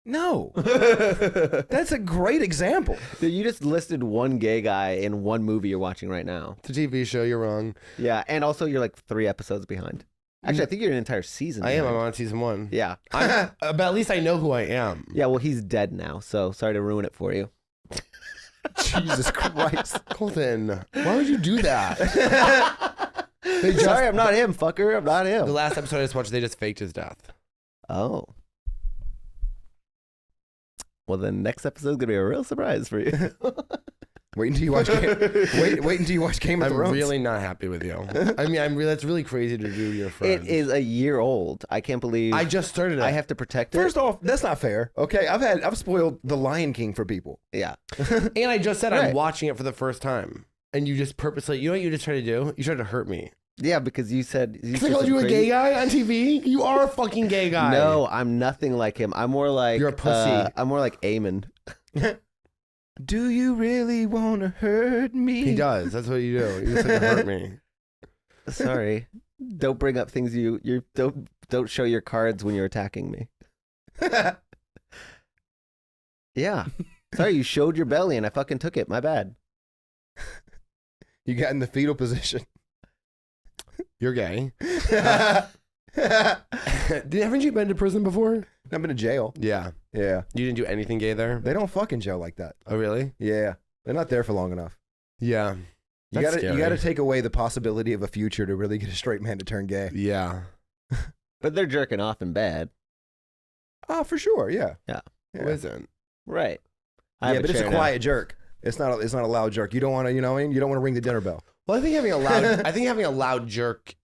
No. That's a great example. Dude, you just listed one gay guy in one movie you're watching right now. It's a TV show. You're wrong. Yeah, and also you're like 3 episodes behind. Actually, I think you're an entire season. I am. I'm behind. on season 1. Yeah. But at least I know who I am. Yeah, well, he's dead now, so sorry to ruin it for you. Jesus Christ. Colton, why would you do that? Sorry, I'm not him, fucker. I'm not The him. last episode I just watched, they just faked his death. Oh. Well, the next episode is going to be a real surprise for you. Wait until you watch. Wait until you watch Game of I'm Thrones. really not happy with you. I mean, that's really crazy to do your friend. It is a year old. I can't believe I just started it. I have to protect it. First off, that's not fair. Okay, I've spoiled The Lion King for people. Yeah. and I just said I'm Right. watching it for the first time. And you just purposely, you know what you just tried to do? You tried to hurt me. Yeah, because you said... Because I called you a gay guy on TV? You are a fucking gay guy. No, I'm nothing like him. I'm more like... You're a pussy. I'm more like Eamon. Do you really want to hurt me? He does. That's what you do. You just like to hurt me. Sorry. Don't bring up things you don't show your cards when you're attacking me. Yeah. Sorry, you showed your belly and I fucking took it. My bad. You got in the fetal position. You're gay. Haven't you been to prison before? I've been to jail. Yeah. Yeah. You didn't do anything gay there? They don't fuck in jail like that. Oh, really? Yeah. They're not there for long enough. Yeah. You gotta take away the possibility of a future to really get a straight man to turn gay. Yeah. But they're jerking off in bed. Oh, for sure. Yeah. Yeah. Who isn't? Right. Yeah, but it's a quiet jerk. It's not a loud jerk. You don't want to, you know what I mean? You don't want to ring the dinner bell. Well, I think having a loud jerk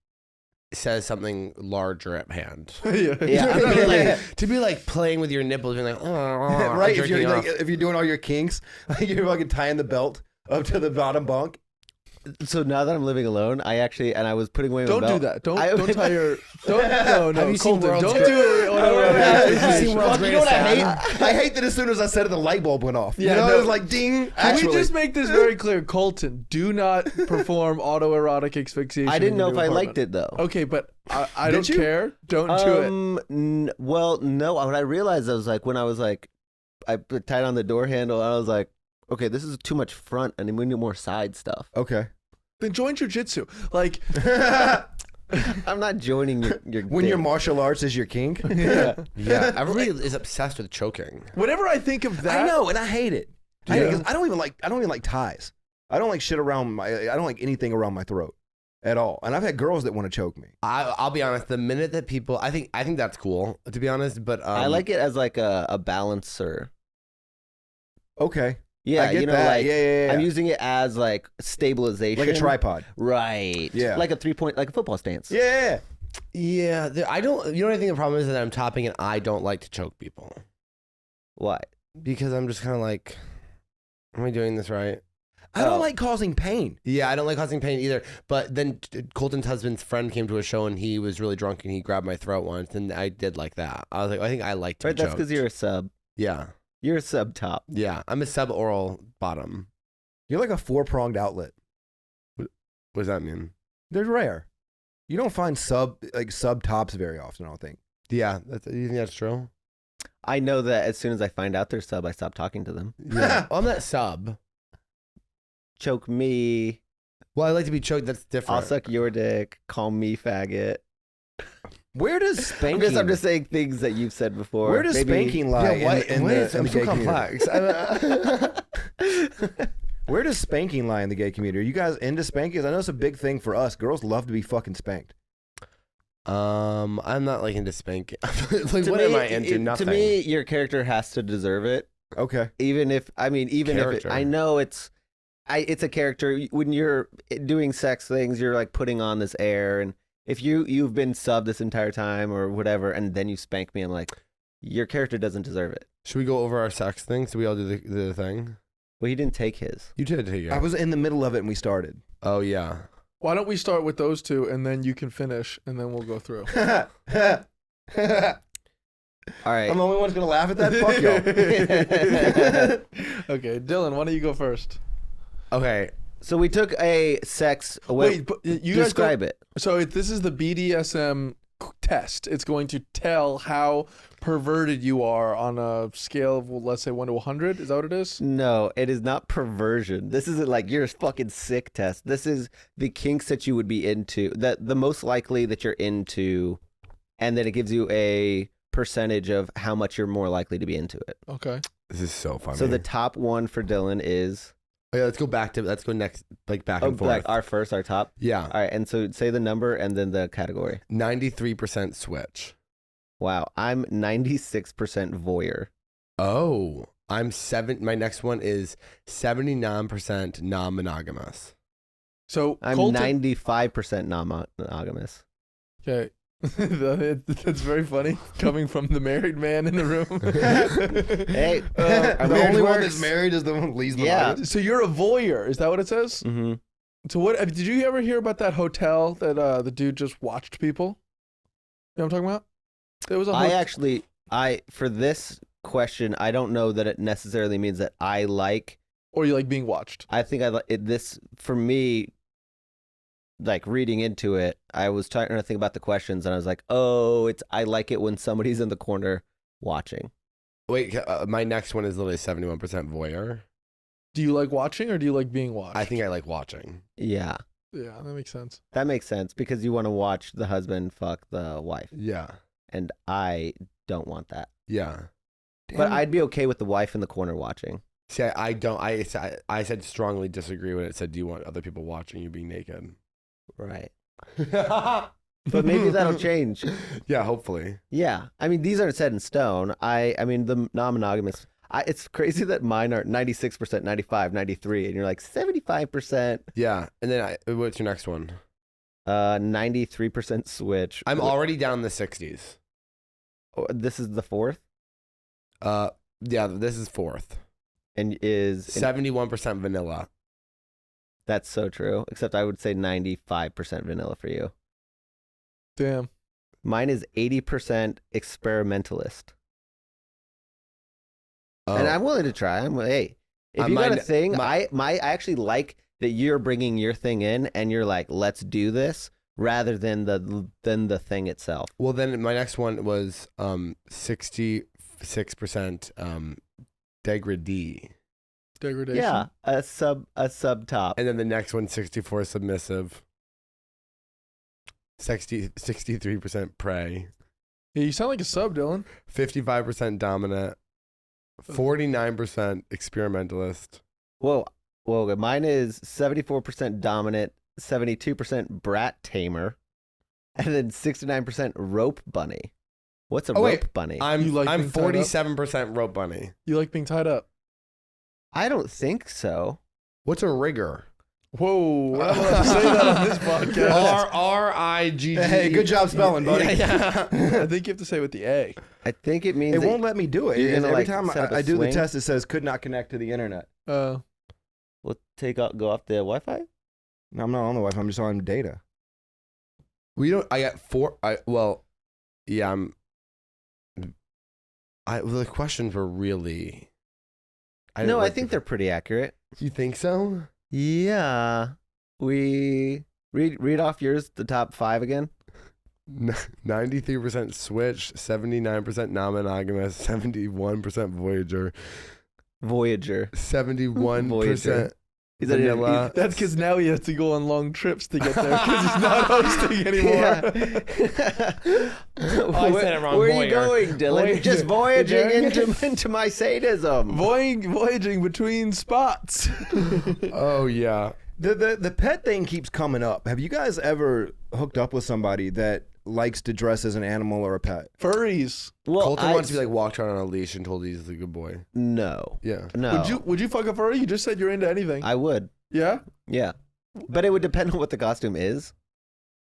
says something larger at hand. Yeah. Yeah. To be like playing with your nipples, being like, Right? If you're doing all your kinks, like you're fucking tying the belt up to the bottom bunk. So now that I'm living alone, I was putting away my Don't belt. do that. Don't tie your. No. Have you seen Colton, World's don't do it. Have you seen World's You know what I Greatest hate? I hate that as soon as I said it, the light bulb went off. Yeah, You know, no. it was like ding. Can we just make this very clear? Colton, do not perform autoerotic asphyxiation. I didn't in know your if I new liked apartment. it though. Okay, but I Did don't you? care. Don't do it. Well, no. What I realized, I was like, when I was like, I tied on the door handle, I was like, okay, this is too much front, and we need more side stuff. Okay. Then join jujitsu. Like, I'm not joining your When thing. your martial arts is your kink. Yeah. Yeah, everybody is obsessed with choking. whenever I think of that, I know, and I hate it. Yeah. Because I don't even like ties. I don't like shit around I don't like anything around my throat at all. And I've had girls that want to choke me. I'll be honest. The minute that people, I think that's cool, to be honest. But I like it as like a balancer. Okay. Yeah, I get you know, that. like Yeah. I'm using it as like stabilization, like a tripod. right? Yeah. like a 3-point, like a football stance. Yeah. yeah. I don't. You know what I think the problem is that I'm topping and I don't like to choke people Why? because I'm just kind of like, am I doing this right? I don't Oh. like causing pain. Yeah, I don't like causing pain either. But then Colton's husband's friend came to a show and he was really drunk and he grabbed my throat once and I did like that. I was like, I think I like to Right, be that's because choked. you're a sub. Yeah, You're a sub top. yeah. I'm a suboral bottom. You're like a 4-pronged outlet. What does that mean? They're rare. You don't find sub tops very often, I don't think. Yeah, you think that's true? I know that as soon as I find out they're sub, I stop talking to them. Yeah, well, I'm not sub. Choke me. Well, I like to be choked. That's different. I'll suck your dick. Call me faggot. Where does I'm spanking just saying things that you've said before. Where does Maybe- spanking lie in the I'm so gay community? complex. Where does spanking lie in the gay community? Are you guys into spanking? I know it's a big thing for us. Girls love to be fucking spanked. I'm not like into spanking. Like, To what me, am I into? Nothing. To me, your character has to deserve it. Okay. Even if Character. I know it's a character. When you're doing sex things, you're like putting on this air, and if you've been subbed this entire time or whatever, and then you spank me, I'm like, your character doesn't deserve it. Should we go over our sex thing? So we all do the thing. Well, he didn't take his. You did take it. I was in the middle of it and we started. Oh yeah. why don't we start with those two and then you can finish and then we'll go through. All right. I'm the only one who's gonna laugh at that. Fuck y'all. Okay, Dylan, why don't you go first? Okay. So we took a sex. Wait, but you guys describe it. So this is the BDSM test. It's going to tell how perverted you are on a scale of, well, let's say 1 to 100. Is that what it is? No, it is not perversion. This isn't like you're a fucking sick test. This is the kinks that you would be into, that the most likely that you're into, and then it gives you a percentage of how much you're more likely to be into it. Okay. This is so funny. So the top one for Dylan is Oh, yeah, let's go next, like back and forth. like our top. Yeah. All right, and so say the number and then the category. 93% switch. Wow, I'm 96% voyeur. Oh, my next one is 79% non-monogamous. So I'm Colton, 95% non-monogamous. Okay. That's very funny coming from the married man in the room. Hey, The marriage only one works. that's married is the one who leaves the Yeah. marriage. So you're a voyeur, is that what it says? Mm-hmm. So what did you ever hear about that hotel that the dude just watched people? You know what I'm talking about? It was a For this question, I don't know that it necessarily means that I like. or you like being watched. I think I like it. This for me, like reading into it, I was trying to think about the questions, and I was like, oh, I like it when somebody's in the corner watching. Wait, my next one is literally 71% voyeur. Do you like watching or do you like being watched? I think I like watching. Yeah. Yeah, that makes sense. That makes sense because you want to watch the husband fuck the wife. Yeah. And I don't want that. Yeah. But I'd be okay with the wife in the corner watching. See, I don't. I said strongly disagree when it said, "Do you want other people watching you being naked?" Right. But maybe that'll change. Yeah, hopefully. Yeah. I mean, these aren't set in stone. I mean, the non-monogamous, it's crazy that mine are 96%, 95, 93, and you're like 75%. Yeah, and then what's your next one? 93% switch. I'm already down in the 60s. Oh, this is the fourth? Yeah, this is fourth. And is... 71% vanilla. That's so true. Except I would say 95% vanilla for you. Damn. Mine is 80% experimentalist. Oh. And I'm willing to try. Hey, if you got a thing, I actually like that you're bringing your thing in and you're like, let's do this, rather than the thing itself. Well, then my next one was 66% degradee. Degradation. Yeah, a sub top. And then the next one, 64 submissive. 63% prey. Yeah, you sound like a sub, Dylan. 55% dominant. 49% experimentalist. Whoa, mine is 74% dominant, 72% brat tamer, and then 69% rope bunny. What's a rope bunny? I'm You like being tied up? 47% rope bunny. You like being tied up? I don't think so. What's a rigger? Whoa, we're not allowed to say that on this podcast. R-I-G-G. Hey, good job spelling, buddy. Yeah. I think you have to say it with the A. I think it means It won't let me do it. you're And gonna, every like, time set up a I do the swing? test, it says could not connect to the internet. Uh, we'll go off the Wi-Fi. No, I'm not on the Wi-Fi. I'm just on data. We don't. I got four. Yeah. The questions were really. I think they're pretty accurate. You think so? Yeah. We read off yours, the top 5 again. 93% switch, 79% non-monogamous, 71% Voyager, 71% Voyager. Is that vanilla. that's because now he has to go on long trips to get there because he's not hosting anymore. I said it wrong. Where are Voyager. you going, Dylan? Voyager. Just voyaging Voyager. into my sadism. Voyaging between spots. Oh yeah. The pet thing keeps coming up. Have you guys ever hooked up with somebody that likes to dress as an animal or a pet? Furries. Well, Colton wants to be like walked around on a leash and told he's a good boy. No. Yeah. No. Would you fuck a furry? You just said you're into anything. I would. Yeah. Yeah. But it would depend on what the costume is.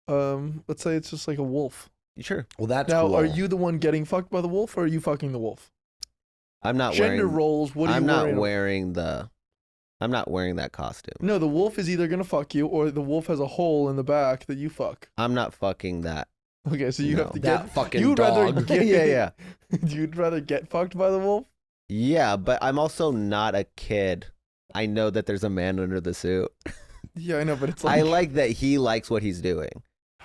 Let's say it's just like a wolf. Sure. Well, that's Now, cool. are you the one getting fucked by the wolf, or are you fucking the wolf? I'm not Gender wearing roles. What are you I'm not wearing? I'm not wearing that costume. No, the wolf is either gonna fuck you, or the wolf has a hole in the back that you fuck. I'm not fucking that. Okay, so you No. have to That get. fucking You'd rather dog. get. Yeah. You'd rather get fucked by the wolf. Yeah, but I'm also not a kid. I know that there's a man under the suit. Yeah, I know, but it's like I like that he likes what he's doing.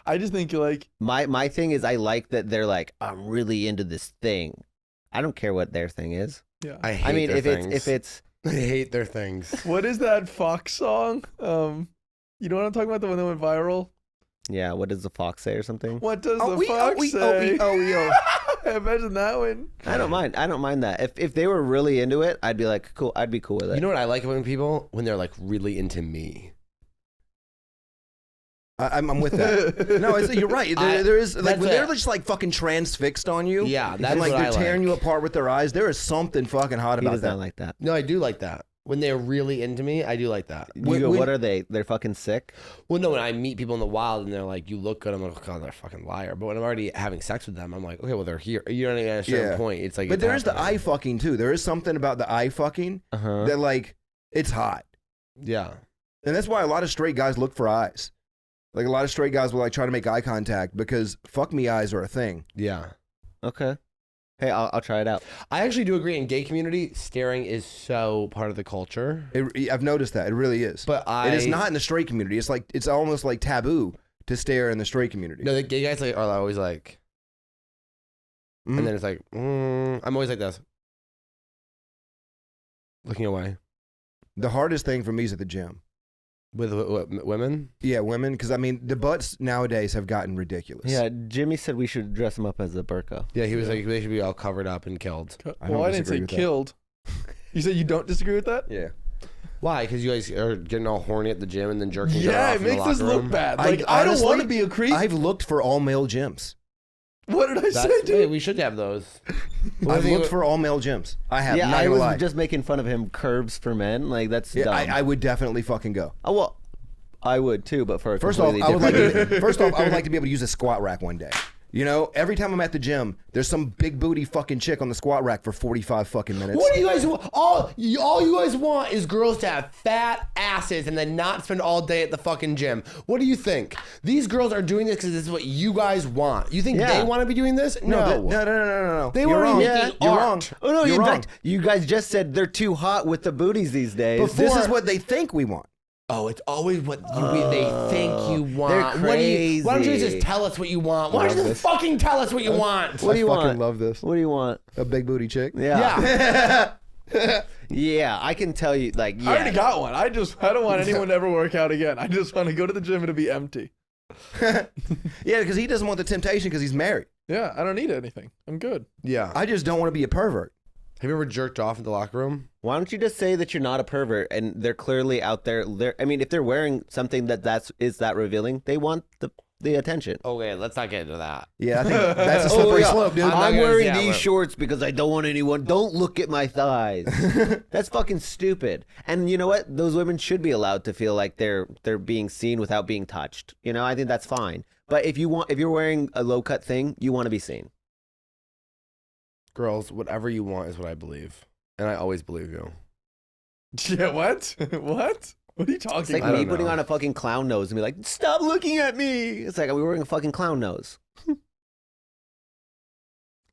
I just think like My thing is I like that they're like, I'm really into this thing. I don't care what their thing is. yeah. I hate I mean, their if things. it's I hate their things. What is that Fox song? You know what I'm talking about? The one that went viral. yeah, what does the fox say or something? What does the fox say? Imagine that one. I don't mind that. If they were really into it, I'd be like, cool. I'd be cool with it. You know what I like when people when they're like really into me. I'm with that. No, you're right. There is like when they're just like fucking transfixed on you. Yeah, that's and like what they're I tearing like. you apart with their eyes. There is something fucking hot he about does that. not like that. No, I do like that. When they're really into me, I do like that. You go, what are they? They're fucking sick? Well, no, when I meet people in the wild and they're like, you look good, I'm like, oh, God, they're a fucking liar. But when I'm already having sex with them, I'm like, okay, well, they're here. You know what I mean? At a certain point, it's like. But it's there is the happening. eye fucking too. There is something about the eye fucking Uh-huh. that like it's hot, Yeah. and that's why a lot of straight guys look for eyes. Like a lot of straight guys will like try to make eye contact because fuck me eyes are a thing. Yeah. Okay. Hey, I'll try it out. I actually do agree. In gay community, staring is so part of the culture. I've noticed that it really is. But it is not in the straight community. It's like it's almost like taboo to stare in the straight community. No, the gay guys like are always like, Mhm. and then it's like, I'm always like this, looking away. The hardest thing for me is at the gym. With women? Yeah, women. Because I mean, the butts nowadays have gotten ridiculous. Yeah, Jimmy said we should dress him up as a burqa. Yeah, he was like, they should be all covered up and killed. Well, I didn't say killed. You said you don't disagree with that? Yeah. Why? Because you guys are getting all horny at the gym and then jerking each other Yeah, off it in the makes us locker look room? bad. Like, I don't want to be a creep. I've looked for all male gyms. What did I say, Hey, dude? we should have those. I've looked for all male gyms. I have. Yeah, not I gonna was lie. just making fun of him. Curves for men, like that's Yeah, dumb. I would definitely fucking go. Oh well, I would too, but for a First off, completely I would like different to, I would like to be able to use a squat rack one day. You know, every time I'm at the gym, there's some big booty fucking chick on the squat rack for 45 fucking minutes. What do you guys want? All you guys want is girls to have fat asses and then not spend all day at the fucking gym. What do you think? These girls are doing this because this is what you guys want. You think Yeah. they want to be doing this? No. They You're want wrong. to Yeah, make You're art. wrong. Oh no! You're In wrong. fact, you guys just said they're too hot with the booties these days. This is what they think we want. Oh, it's always what they think you want. they're Why don't you crazy. just tell us what you want? Why don't you just fucking tell us what you want? What do you I fucking want? love this. What do you want? A big booty chick. Yeah, Yeah. yeah. I can tell you, like, yeah. I already got one. I don't want anyone to ever work out again. I just want to go to the gym and to be empty. Yeah, because he doesn't want the temptation because he's married. Yeah, I don't need anything. I'm good. Yeah. I just don't want to be a pervert. Have you ever jerked off in the locker room? Why don't you just say that you're not a pervert and they're clearly out there? I mean, if they're wearing something is that revealing, they want the attention. Okay, let's not get into that. Yeah, I think that's a slippery slope, dude. I'm gonna- wearing yeah, these we're- shorts because I don't want anyone. Don't look at my thighs. That's fucking stupid. And you know what? Those women should be allowed to feel like they're being seen without being touched. You know, I think that's fine. But if you're wearing a low cut thing, you want to be seen. Girls, whatever you want is what I believe. And I always believe you. Yeah, what? What? What are you talking It's like about? me putting on a fucking clown nose and be like, "Stop looking at me." It's like, are we wearing a fucking clown nose?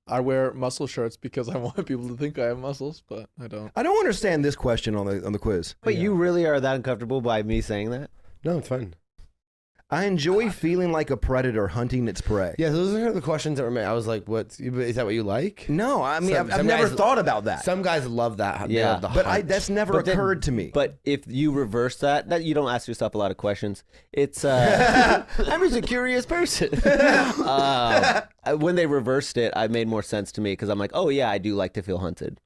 I wear muscle shirts because I want people to think I have muscles, but I don't. I don't understand this question on the quiz. But you really are that uncomfortable by me saying that? No, it's fine. I enjoy feeling like a predator hunting its prey. Yeah, those are the questions that were made. I was like, is that what you like? No, I mean, Some I've never guys- thought about that. Some guys love that. Yeah. The But hunt. that's never But then- occurred to me. But if you reverse that you don't ask yourself a lot of questions. It's I'm just a curious person. When they reversed it, it made more sense to me because I'm like, oh yeah, I do like to feel hunted.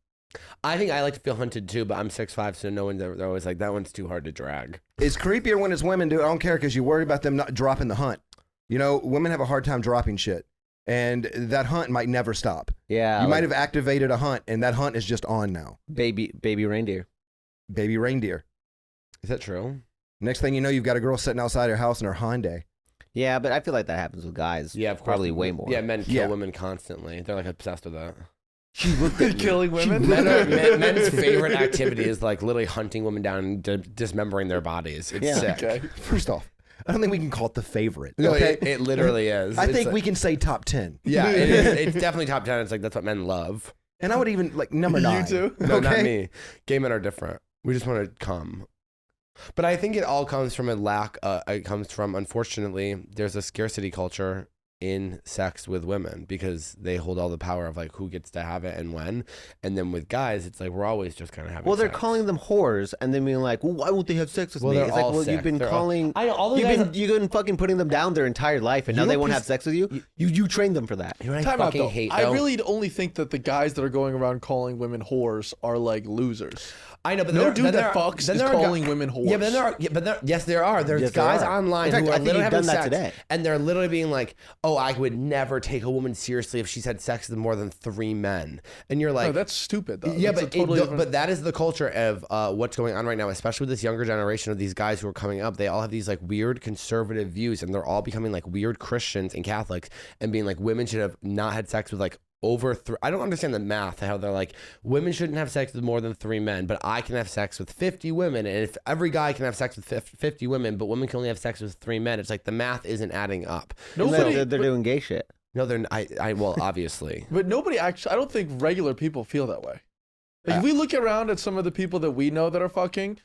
I think I like to feel hunted too, but I'm 6'5", so no one's ever, they're always like, that one's too hard to drag. It's creepier when it's women, dude. I don't care because you worry about them not dropping the hunt. You know, women have a hard time dropping shit. And that hunt might never stop. Yeah, You like might have activated a hunt, and that hunt is just on now. baby reindeer. Baby reindeer. Is that true? Next thing you know, you've got a girl sitting outside her house in her Hyundai. Yeah, but I feel like that happens with guys. Yeah, of course. Probably way more. Yeah, men kill Yeah. women constantly. They're like obsessed with that. She looked at me. Killing women? Men's favorite activity is like literally hunting women down and dismembering their bodies. It's Yeah. sick. Okay. First off, I don't think we can call it the favorite. No, okay? it literally is. I It's think like- we can say top 10. Yeah, it is. It's definitely top 10. It's like that's what men love. And I would even, like, number 9. You too? No, not Okay? me. Gay men are different. We just want to come. But I think it all comes from a lack. It comes from, unfortunately, there's a scarcity culture in sex with women because they hold all the power of like who gets to have it and when. And then with guys, it's like we're always just kind of having. Well, they're sex. calling them whores, and then being like, "Well, why won't they have sex with Well, me?" they're It's like, all well, sick. you've been They're all- calling. I know all those You've guys. been fucking putting them down their entire life, and now You they know won't piece- have sex with you. You trained them for that. You know what I Time out fucking though. hate. I though? really only think that the guys that are going around calling women whores are like losers. I know, but No there- dude then that there are- fucks then is there are calling women whores. Yeah, but then there are. Yeah, but there, yes, there are. There's Yes, there guys are. online In fact, who I are think literally you've having done that sex, today. and they're literally being like, "Oh, I would never take a woman seriously if she's had sex with more than 3 men." And you're like, No, that's stupid though. yeah, That's but a totally different- but that is the culture of what's going on right now, especially with this younger generation of these guys who are coming up. They all have these like weird conservative views, and they're all becoming like weird Christians and Catholics, and being like women should have not had sex with like over 3. I don't understand the math how they're like women shouldn't have sex with more than 3 men, but I can have sex with 50 women, and if every guy can have sex with 50 women, but women can only have sex with 3 men, it's like the math isn't adding up. Nobody- they're doing gay shit. No, they're well, obviously. But nobody actually, I don't think regular people feel that way. Like, if we look around at some of the people that we know that are fucking,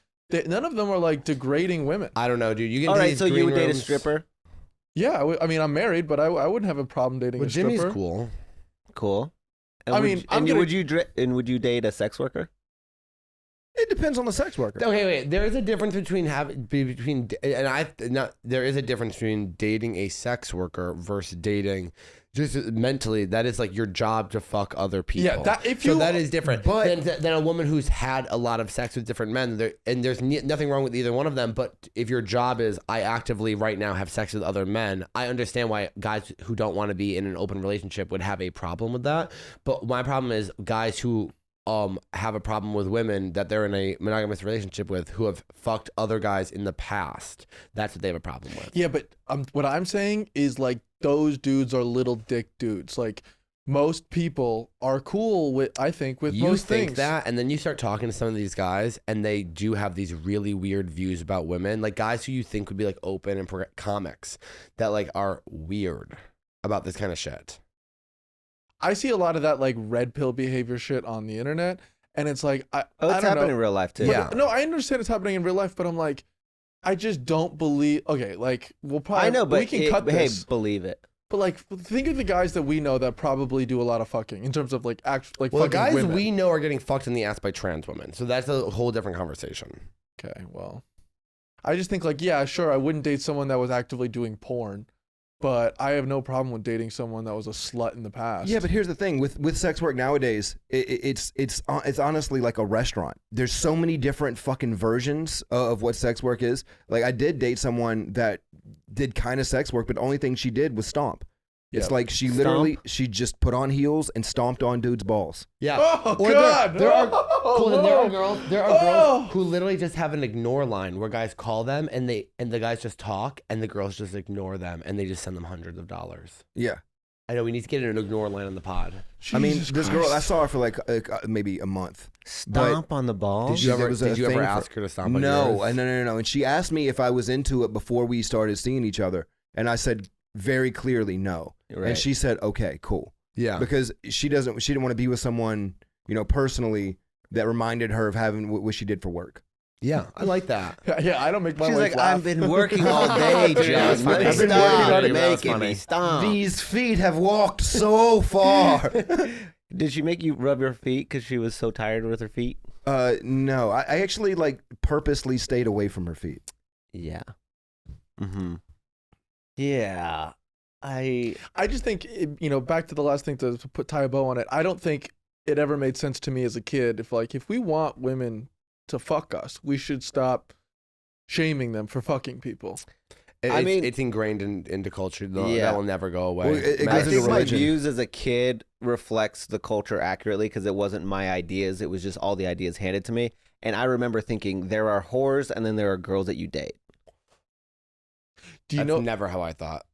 none of them are like degrading women. I don't know, dude. You get All into right, these so you green would date a rooms- stripper? Yeah, I mean, I'm married, but I wouldn't have a problem dating Well, a stripper. Jimmy's cool. Cool. And I would mean, you- I'm and gonna- would you date a sex worker? it depends on the sex worker. Okay, wait. There is a difference between there is a difference between dating a sex worker versus dating. Just mentally, that is like your job to fuck other people. Yeah, that is different than a woman who's had a lot of sex with different men. And there's nothing wrong with either one of them. But if your job is, I actively right now have sex with other men, I understand why guys who don't want to be in an open relationship would have a problem with that. But my problem is guys who have a problem with women that they're in a monogamous relationship with who have fucked other guys in the past. That's what they have a problem with. Yeah, but what I'm saying is like those dudes are little dick dudes. Like most people are cool with, I think, with most things. You think that, and then you start talking to some of these guys, and they do have these really weird views about women. Like guys who you think would be like open and comics that like are weird about this kind of shit. I see a lot of that like red pill behavior shit on the internet, and it's like it's happening in real life too. Yeah, no, I understand it's happening in real life, but I'm like, I just don't believe. Okay, like we'll probably I know, but we can cut this. Hey, believe it. But like, think of the guys that we know that probably do a lot of fucking in terms of like well, fucking guys women. we know are getting fucked in the ass by trans women, so that's a whole different conversation. Okay, well, I just think like, yeah, sure, I wouldn't date someone that was actively doing porn. But I have no problem with dating someone that was a slut in the past. Yeah, but here's the thing with sex work nowadays, it's honestly like a restaurant. There's so many different fucking versions of what sex work is. Like I did date someone that did kind of sex work, but the only thing she did was stomp. It's like she literally just put on heels and stomped on dudes' balls. Yeah. Oh God! There are girls who literally just have an ignore line where guys call them and the guys just talk and the girls just ignore them and they just send them hundreds of dollars. Yeah. I know we need to get an ignore line on the pod. I mean, this girl, I saw her for like maybe a month. Stomp on the ball. Did you ever ask her to stomp on yours? No. And she asked me if I was into it before we started seeing each other, and I said very clearly no. Right. And she said, okay, cool. Yeah. Because she didn't want to be with someone, personally that reminded her of having what she did for work. Yeah, I like that. Yeah, I don't make my She's wife like, laugh. I've been working all day, John. I've been working on it. Making me stop. These feet have walked so far. Did she make you rub your feet because she was so tired with her feet? No, I actually like purposely stayed away from her feet. Yeah. Mm-hmm. Yeah. I just think, back to the last thing to tie a bow on it. I don't think it ever made sense to me as a kid. If we want women to fuck us, we should stop shaming them for fucking people. It's ingrained into culture. That will never go away. Well, I think my views as a kid reflects the culture accurately because it wasn't my ideas. It was just all the ideas handed to me. And I remember thinking there are whores and then there are girls that you date. That's never how I thought.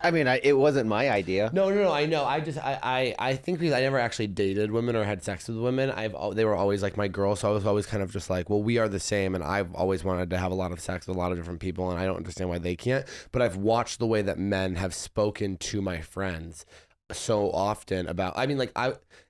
I mean, it wasn't my idea. No, I know. I think because I never actually dated women or had sex with women, they were always like my girl, so I was always kind of just like, well, we are the same, and I've always wanted to have a lot of sex with a lot of different people, and I don't understand why they can't. But I've watched the way that men have spoken to my friends so often about. I mean, like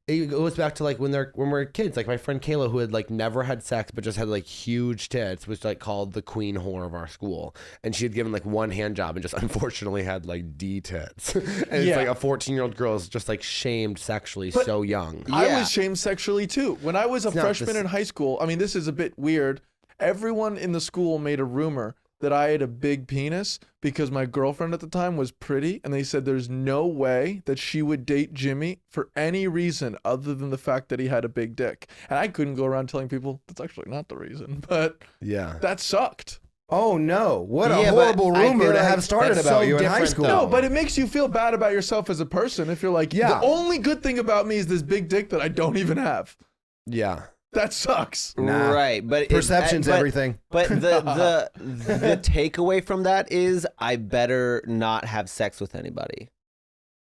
it goes back to like when we're kids. Like my friend Kayla, who had like never had sex but just had like huge tits, was like called the queen whore of our school, and she had given like one hand job and just unfortunately had like D tits. And it's like a 14-year-old girl is just like shamed sexually so young. I was shamed sexually too when I was a freshman in high school. I mean, this is a bit weird. Everyone in the school made a rumor that I had a big penis because my girlfriend at the time was pretty, and they said there's no way that she would date Jimmy for any reason other than the fact that he had a big dick. And I couldn't go around telling people that's actually not the reason, but that sucked. Oh no, what a horrible rumor to have started about you in high school. No, but it makes you feel bad about yourself as a person if you're like, the only good thing about me is this big dick that I don't even have. Yeah. That sucks. Nah. Right, but perception's everything. But the takeaway from that is I better not have sex with anybody.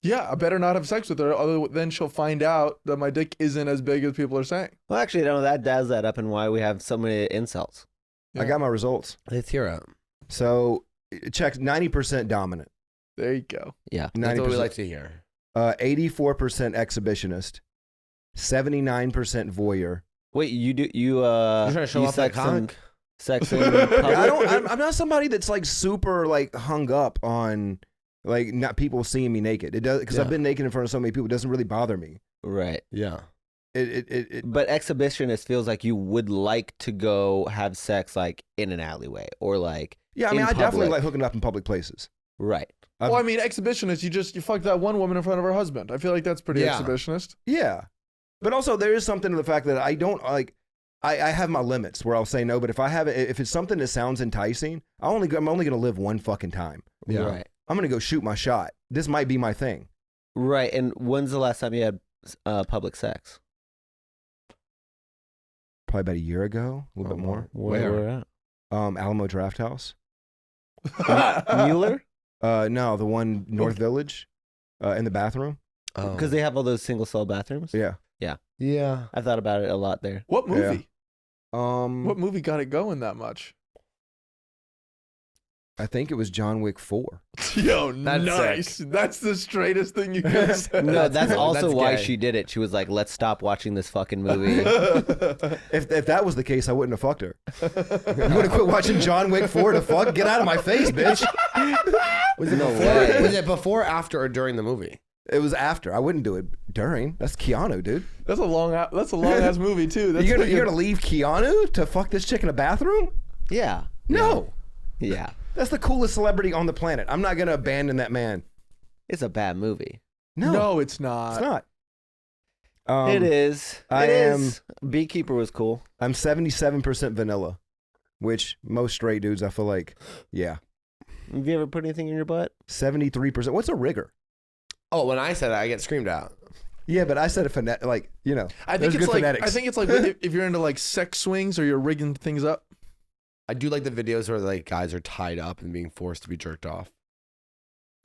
Yeah, I better not have sex with her, other than she'll find out that my dick isn't as big as people are saying. Well, actually, no, that does that up and why we have so many insults. Yeah. I got my results. Let's hear it. So, check 90% dominant. There you go. Yeah, 90%. That's what we like to hear. 84% exhibitionist, 79% voyeur. Wait, you're trying to show off that cock? Sex in public? I'm not somebody that's like super like hung up on like not people seeing me naked. It does because I've been naked in front of so many people. It doesn't really bother me. Right. Yeah. But exhibitionist feels like you would like to go have sex like in an alleyway or like Yeah, I mean, in I definitely public. like hooking up in public places. Right. Well, I mean, exhibitionist, you fuck that one woman in front of her husband. I feel like that's pretty Yeah. exhibitionist. Yeah, but also there is something to the fact that I don't like. I have my limits where I'll say no, but if it's something that sounds enticing, I'm only gonna live one fucking time. Yeah. Right. I'm gonna go shoot my shot. This might be my thing. Right. And when's the last time you had public sex? Probably about a year ago, a little bit more. Where at? Alamo Draft House. Mueller? No, the one North Village, in the bathroom. Because they have all those single cell bathrooms. Yeah. Yeah. I've thought about it a lot there. What movie? What What movie got it going that much? I think it was John Wick 4. Yo, That's nice. That's the straightest thing you can say. No, that's also That's why gay. she did it. She was like, let's stop watching this fucking movie. If that was the case, I wouldn't have fucked her. You would have quit watching John Wick 4 to fuck? Get out of my face, bitch. Was it No before? way. Was it before, after, or during the movie? It was after. I wouldn't do it during. That's Keanu, dude. That's a long ass movie too. That's You're like gonna leave Keanu to fuck this chick in a bathroom? Yeah. No. Yeah. That's the coolest celebrity on the planet. I'm not gonna abandon that man. It's a bad movie. No, it's not. It's not. It is. I It am- is. Beekeeper was cool. I'm 77% vanilla, which most straight dudes, I feel like, yeah. Have you ever put anything in your butt? 73%. What's a rigger? Oh, when I said it, I get screamed at. Yeah, but I said it like, you know. I think there's it's good like phonetics. I think it's like if you're into like sex swings or you're rigging things up. I do like the videos where like guys are tied up and being forced to be jerked off.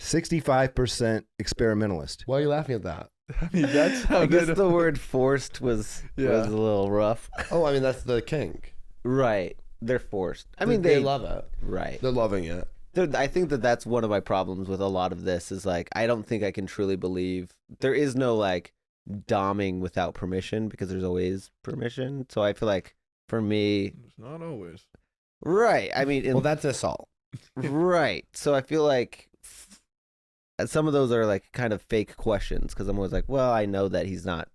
65% experimentalist. Why are you laughing at that? I mean, that's how I guess good. the word forced was a little rough. Oh, I mean that's the kink. Right. They're forced. I mean, they they love it. Right. They're loving it. I think that's one of my problems with a lot of this is like, I don't think I can truly believe there is no like doming without permission because there's always permission. So I feel like for me, It's not always. right. I mean, Well, that's assault. right. So I feel like some of those are like kind of fake questions because I'm always like, well, I know that he's not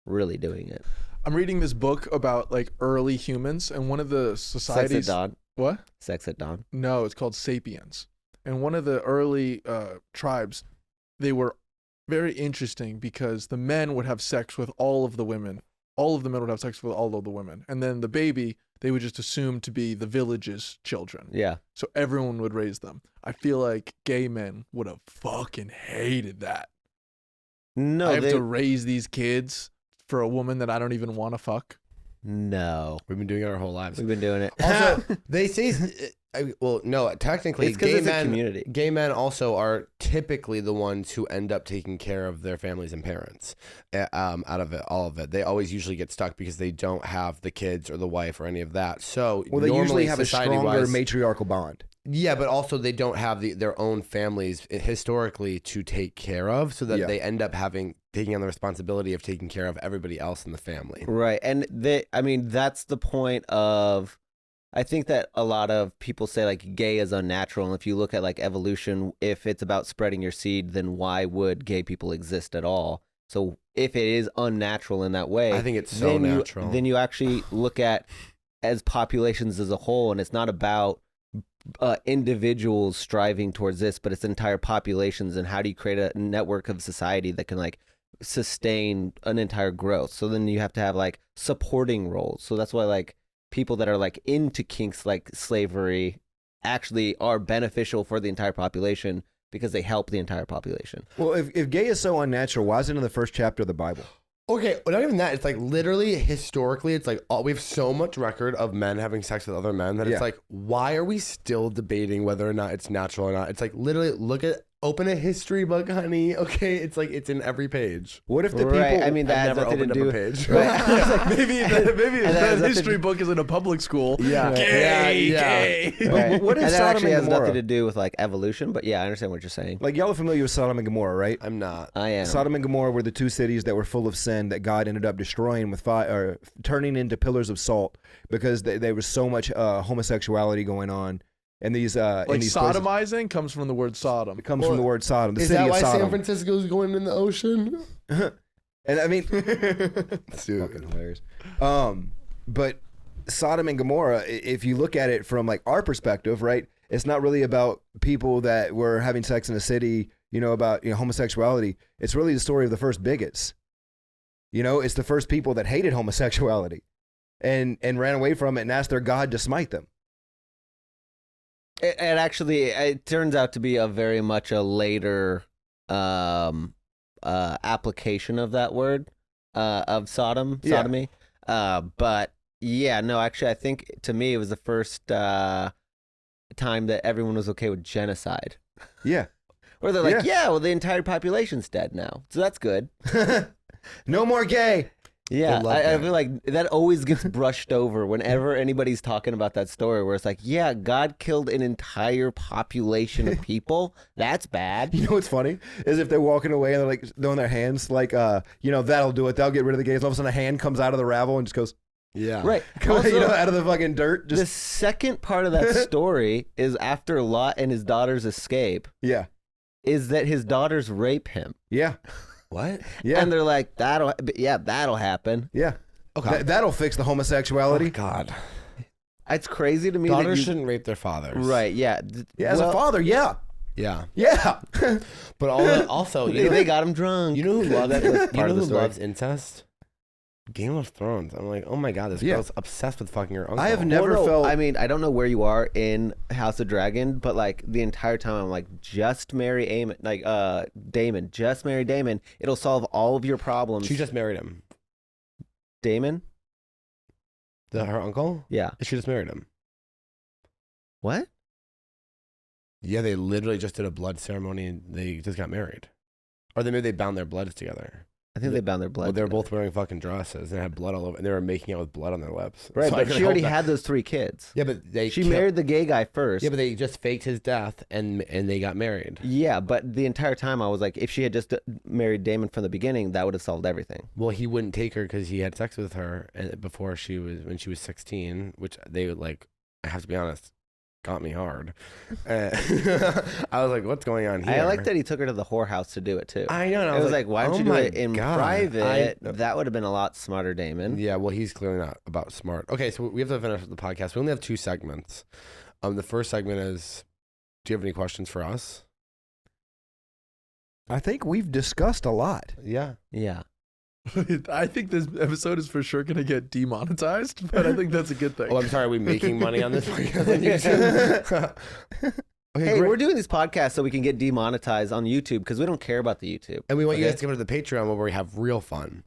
really doing it. I'm reading this book about like early humans, and one of the societies. Sex at dawn. What? Sex at dawn. No, it's called Sapiens. And one of the early tribes, they were very interesting because the men would have sex with all of the women. All of the men would have sex with all of the women. And then the baby, they would just assume to be the village's children. Yeah. So everyone would raise them. I feel like gay men would have fucking hated that. No, I have to raise these kids for a woman that I don't even want to fuck. no. We've been doing it our whole lives. We've been doing it. Also, they say, well, no, technically, It's 'cause gay it's a men, community. gay men also are typically the ones who end up taking care of their families and parents. Out of it, all of it, they always usually get stuck because they don't have the kids or the wife or any of that. So, Well, they usually normally, have a stronger society-wise- matriarchal bond. Yeah, but also they don't have their own families historically to take care of, so that Yeah. they end up taking on the responsibility of taking care of everybody else in the family. Right. And I mean, that's the point of, I think that a lot of people say like gay is unnatural. And if you look at like evolution, if it's about spreading your seed, then why would gay people exist at all? So if it is unnatural in that way, I think it's so then natural. then you actually look at as populations as a whole, and it's not about individuals striving towards this, but it's entire populations. And how do you create a network of society that can like sustain an entire growth? So then you have to have like supporting roles. So that's why like people that are like into kinks like slavery actually are beneficial for the entire population because they help the entire population. Well, if gay is so unnatural, why is it in the first chapter of the Bible? Okay, but not even that. It's like literally historically, it's like we have so much record of men having sex with other men that Yeah. it's like, why are we still debating whether or not it's natural or not? It's like literally open a history book, honey. Okay, it's like it's in every page. What if the Right, people? I mean, that I've has never nothing to opened up do. a page. Right. maybe And that has that nothing history to- book is in a public school. Yeah. Gay, Yeah. gay. Right. what is and that Sodom actually and has Gomorrah? nothing to do with like evolution, but yeah, I understand what you're saying. Like, y'all are familiar with Sodom and Gomorrah, right? I'm not. I am. Sodom and Gomorrah were the two cities that were full of sin that God ended up destroying with fire, or turning into pillars of salt because there was so much homosexuality going on. And these Like in these places. sodomizing comes from the word Sodom. It comes from the word Sodom, the Is city that of why Sodom. San Francisco's going in the ocean? And I mean, Dude. fucking hilarious. But Sodom and Gomorrah, if you look at it from like our perspective, right? It's not really about people that were having sex in a city, about homosexuality. It's really the story of the first bigots. It's the first people that hated homosexuality and ran away from it and asked their God to smite them. It actually, it turns out to be a very much a later application of that word, of sodomy. But yeah, no, actually, I think to me it was the first time that everyone was okay with genocide. Yeah. Or they're like, well, the entire population's dead now, so that's good. No more gay. Yeah, I feel like that always gets brushed over whenever anybody's talking about that story where it's like, yeah, God killed an entire population of people. That's bad. You know what's funny? Is if they're walking away and they're like throwing their hands like, that'll do it. That'll get rid of the gays. All of a sudden a hand comes out of the ravel and just goes, Yeah. Right. Also, out of the fucking dirt. The second part of that story is after Lot and his daughters escape, Yeah. is that his daughters rape him. Yeah. What? Yeah. And they're like, that'll happen. Yeah. Okay. That'll fix the homosexuality. Oh, God. It's crazy to me Daughters that shouldn't rape their fathers. Right, yeah. Yeah, as a father, yeah. Yeah. Yeah. But also, they got him drunk. You know who loves That was part of the story. loves incest? Game of Thrones. I'm like, oh my God, this girl's obsessed with fucking her uncle. I have never felt. I mean, I don't know where you are in House of Dragon, but like the entire time I'm like, just marry Daemon. Just marry Daemon. It'll solve all of your problems. She just married him. Daemon? Her uncle? Yeah. She just married him. What? Yeah, they literally just did a blood ceremony and they just got married. Or maybe they bound their bloods together. I think they bound their blood. Well, they were together. both wearing fucking dresses and had blood all over, and they were making out with blood on their lips. Right, So I but can she already hope that- had those 3 kids. Yeah, but She married the gay guy first. Yeah, but they just faked his death and they got married. Yeah, but the entire time I was like, if she had just married Damon from the beginning, that would have solved everything. Well, he wouldn't take her because he had sex with her when she was 16, which they would like. I have to be honest, got me hard. I was like, what's going on here? I like that he took her to the whorehouse to do it too. I know. And I It was like, why don't oh you do my it in God. private? That would have been a lot smarter, Damon. Yeah, well, he's clearly not about smart. Okay, so we have to finish the podcast. We only have 2 segments. The first segment is, do you have any questions for us? I think we've discussed a lot. Yeah. Yeah. I think this episode is for sure going to get demonetized, but I think that's a good thing. Oh, I'm sorry. Are we making money on this podcast on YouTube? Okay, Hey, great. we're doing these podcasts so we can get demonetized on YouTube because we don't care about the YouTube. And we want you Okay? guys to come to the Patreon where we have real fun.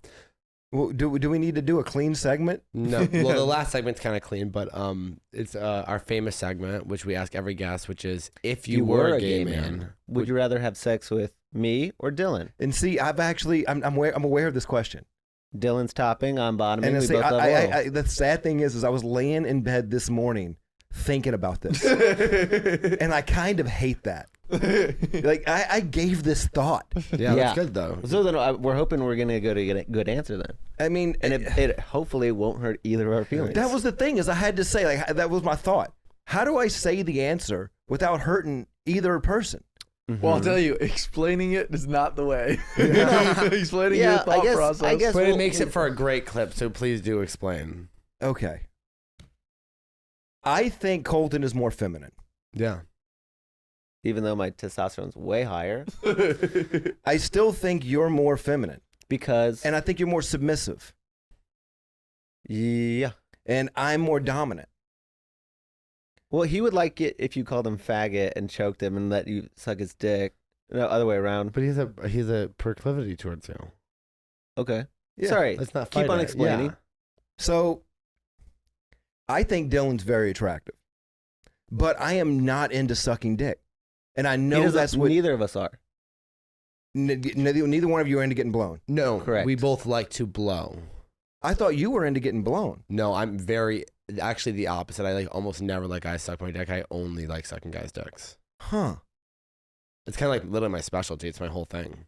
Well, do we need to do a clean segment? No, well, the last segment's kind of clean, but it's our famous segment, which we ask every guest, which is, if you were a gay man, would you rather have sex with me or Dylan? And see, I'm aware of this question. Dylan's topping, I'm bottoming. And We see, both have low. the sad thing is I was laying in bed this morning thinking about this, and I kind of hate that. Like I gave this thought. Yeah, that's good though. So then we're hoping we're gonna get a good answer then, I mean, and it hopefully won't hurt either of our feelings. that was the thing is I had to say like that was my thought. How do I say the answer without hurting either person? Well, I'll tell you, explaining it is not the way. Explaining your thought process. I guess But it makes it for a great clip, so please do explain. Okay. I think Colton is more feminine. Yeah. even though my testosterone's way higher, I still think you're more feminine. because And I think you're more submissive. yeah. And I'm more dominant. Well, he would like it if you called him faggot and choked him and let you suck his dick. No, other way around. But he has a proclivity towards you. Okay. Yeah, Sorry. Let's not Keep fight on it. explaining. Yeah. So I think Dylan's very attractive. But I am not into sucking dick. And I know that's what neither of us are. neither one of you are into getting blown. No, Correct. we both like to blow. I thought you were into getting blown. No, I'm actually the opposite. I almost never let guys suck my dick. I only like sucking guys' dicks. Huh. It's kind of literally my specialty. It's my whole thing.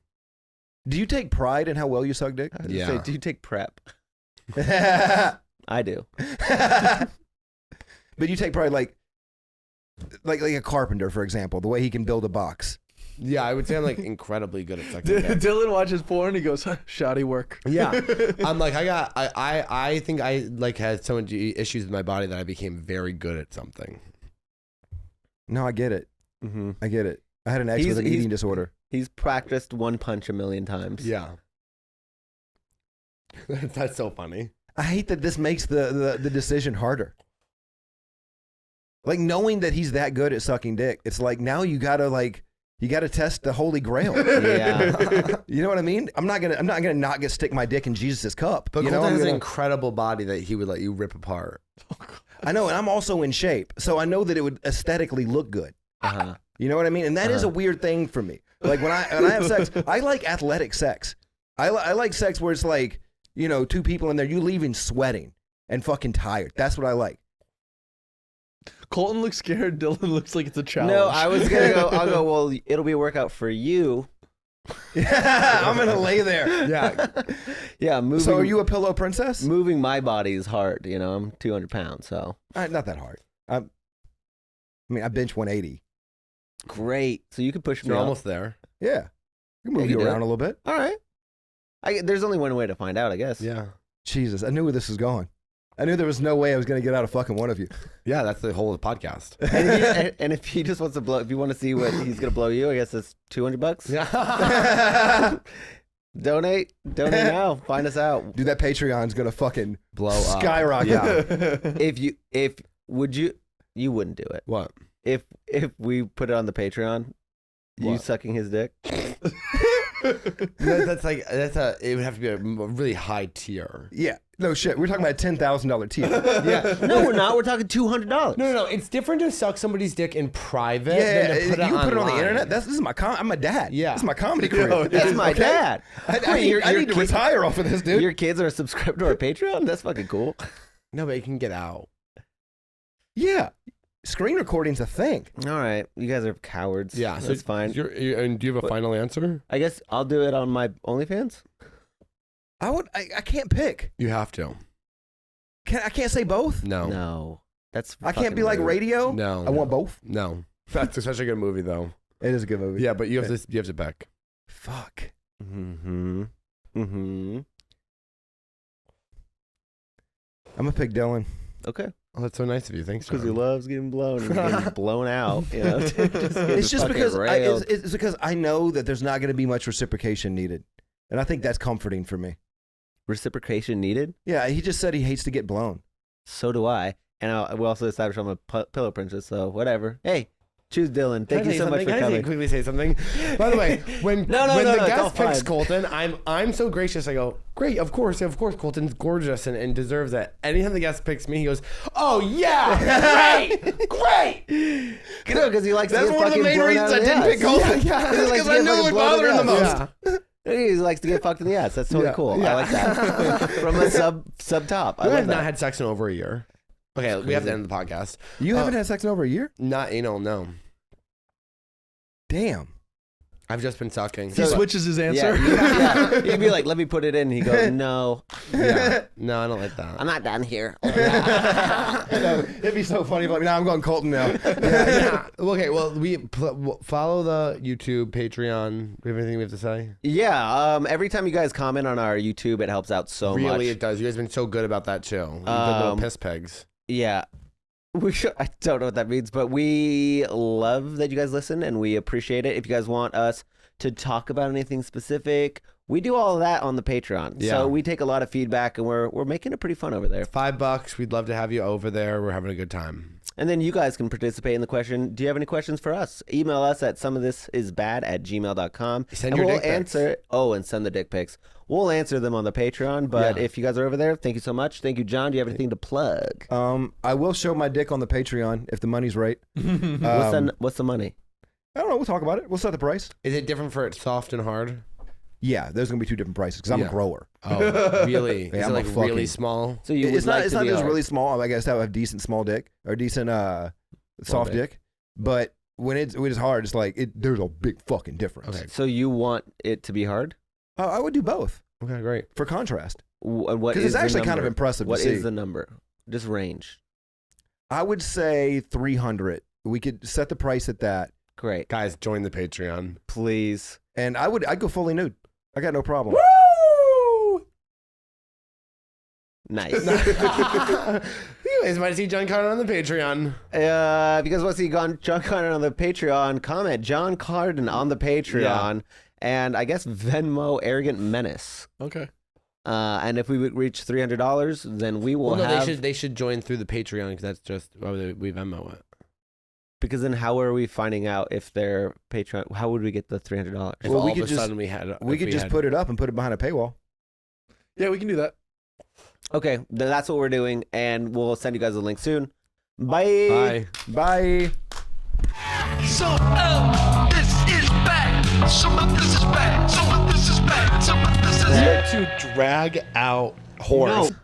Do you take pride in how well you suck dick? I was gonna Yeah. say, do you take prep? But I do. you take pride like a carpenter, for example, the way he can build a box. Yeah, I would say I'm like incredibly good at sucking dick. Dylan watches porn. He goes, "Shoddy work." Yeah, I'm like I think I like had so much issues with my body that I became very good at something. No, I get it. Mm-hmm. I get it. I had an ex with an eating disorder. He's practiced one punch a million times. Yeah, that's so funny. I hate that this makes the decision harder. Like knowing that he's that good at sucking dick, it's like now you gotta test the Holy Grail. Yeah. You know what I mean? I'm not gonna not get stick my dick in Jesus' cup. But you Colton know, has an incredible body that he would let you rip apart. I know, and I'm also in shape, so I know that it would aesthetically look good. Uh-huh. You know what I mean? And that is a weird thing for me. Like when I have sex, I like athletic sex. I like sex where it's like, you know, two people in there, you leaving sweating and fucking tired. That's what I like. Colton looks scared. Dylan looks like it's a challenge. No, I was gonna go. I'll go. Well, it'll be a workout for you. Yeah, I'm gonna lay there. Yeah. Yeah. Moving, So are you a pillow princess? Moving my body is hard. You know, I'm 200 pounds, so Not that hard. I bench 180. great. So you can push me You're up. almost there. Yeah, you can move Yeah, you you do around it. a little bit. All right. There's only one way to find out, I guess. Yeah. Jesus, I knew where this was going. I knew there was no way I was gonna get out of fucking one of you. Yeah, that's the whole of the podcast. And if he just wants to blow, if you want to see what he's gonna blow you, I guess it's $200. Yeah. Donate now. Find us out. Dude, that Patreon's gonna fucking Blow up. skyrocket. Yeah. You wouldn't do it. What? If we put it on the Patreon, you What? sucking his dick. It would have to be a really high tier. Yeah. No shit. We're talking about a $10,000 tier. Yeah. No, we're not. We're talking $200. No. It's different to suck somebody's dick in private Yeah, than to put it you can put it on the online. internet. This is my I'm a dad. Yeah. This is my comedy career. Yo, That's my Okay? dad. I need to retire off of this, dude. Your kids are subscribed to our Patreon? That's fucking cool. No, but you can get out. Yeah. Screen recording's a thing. All right. You guys are cowards. Yeah, so That's fine. And do you have a final answer? I guess I'll do it on my OnlyFans. I can't pick. You have to. I can't say both? No. No. That's I can't be fucking like rude. radio? No. I want both. No. That's such a good movie, though. It is a good movie. Yeah, but you have to pick. Fuck. Mm-hmm. Mm-hmm. I'm gonna pick Dylan. Okay. Oh, that's so nice of you. Thanks, Because he John. loves getting blown and getting blown out. You know? It's just because it's because I know that there's not gonna be much reciprocation needed. And I think that's comforting for me. Reciprocation needed? Yeah, he just said he hates to get blown. So do I. And we also established I'm a pillow princess, so whatever. Hey, choose Dylan. Thank you so much for Can I coming. quickly say something? By the way, when the it's all guest picks fine. Colton, I'm so gracious. I go, great, of course, Colton's gorgeous and deserves it. Anytime the guest picks me, he goes, oh yeah, great. Because he likes That's to get one of the fucking main blown reasons out I of the didn't ass. pick Colton. Yeah. He likes Because to I get knew it fucking would blown bother him out the of most. the ass. He likes to get fucked in the ass. That's totally cool. Yeah. I like that. From a sub top. I We love have not that. had sex in over a year. Okay, we have to end the podcast. You haven't had sex in over a year? Not anal, no. Damn. I've just been sucking. He switches his answer. Yeah. He'd be like, let me put it in. He goes, no, Yeah. No, I don't like that. I'm not done here. No, it'd be so funny. But now I'm going Colton now. Yeah. Okay, well, follow the YouTube, Patreon. Do we have anything we have to say? Yeah. Every time you guys comment on our YouTube, it helps out so much. Really, it does. You guys have been so good about that, too. You good little piss pegs. Yeah. I don't know what that means, but we love that you guys listen and we appreciate it. If you guys want us to talk about anything specific, we do all of that on the Patreon. Yeah. So we take a lot of feedback and we're making it pretty fun over there. $5. We'd love to have you over there. We're having a good time. And then you guys can participate in the question. Do you have any questions for us? Email us at someofthisisbad@gmail.com. Send and your we'll dick pics. answer. Oh, and send the dick pics. We'll answer them on the Patreon. But Yeah. if you guys are over there, thank you so much. Thank you, John. Do you have anything to plug? I will show my dick on the Patreon if the money's right. What's the money? I don't know. We'll talk about it. We'll set the price. Is it different for it soft and hard? Yeah, there's gonna be two different prices because I'm Yeah. a grower. Oh, really? Yeah, Is I'm it a like fucking- really small? So you It's would not. like It's to not be just ours. really small. I guess I have decent small dick or decent soft dick. But when it's hard, it's like there's a big fucking difference. Okay. So you want it to be hard? I would do both Okay, great. for contrast What because is it's actually the kind of number? impressive What to see. is the number? Just range. I would say 300. We could set the price at that. Great. Guys, join the Patreon. Please. And I'd go fully nude. I got no problem. Woo! Nice. You guys might see Jon Carden on the Patreon. If you guys want to see Jon Carden on the Patreon, comment Jon Carden on the Patreon. And I guess Venmo Arrogant Menace. Okay. And if we would reach $300, then we will Well, no, have... they should join through the Patreon because that's just we Venmo it. Because then how are we finding out if they're Patreon? How would we get the $300? If Well, all we of could a just- sudden we had We could just put it up and put it behind a paywall. Yeah, we can do that. Okay, then that's what we're doing, and we'll send you guys a link soon. Bye. Bye. Bye. So, this is back. Some of this is back. Some of this is back. Some of this is To drag out horse. No.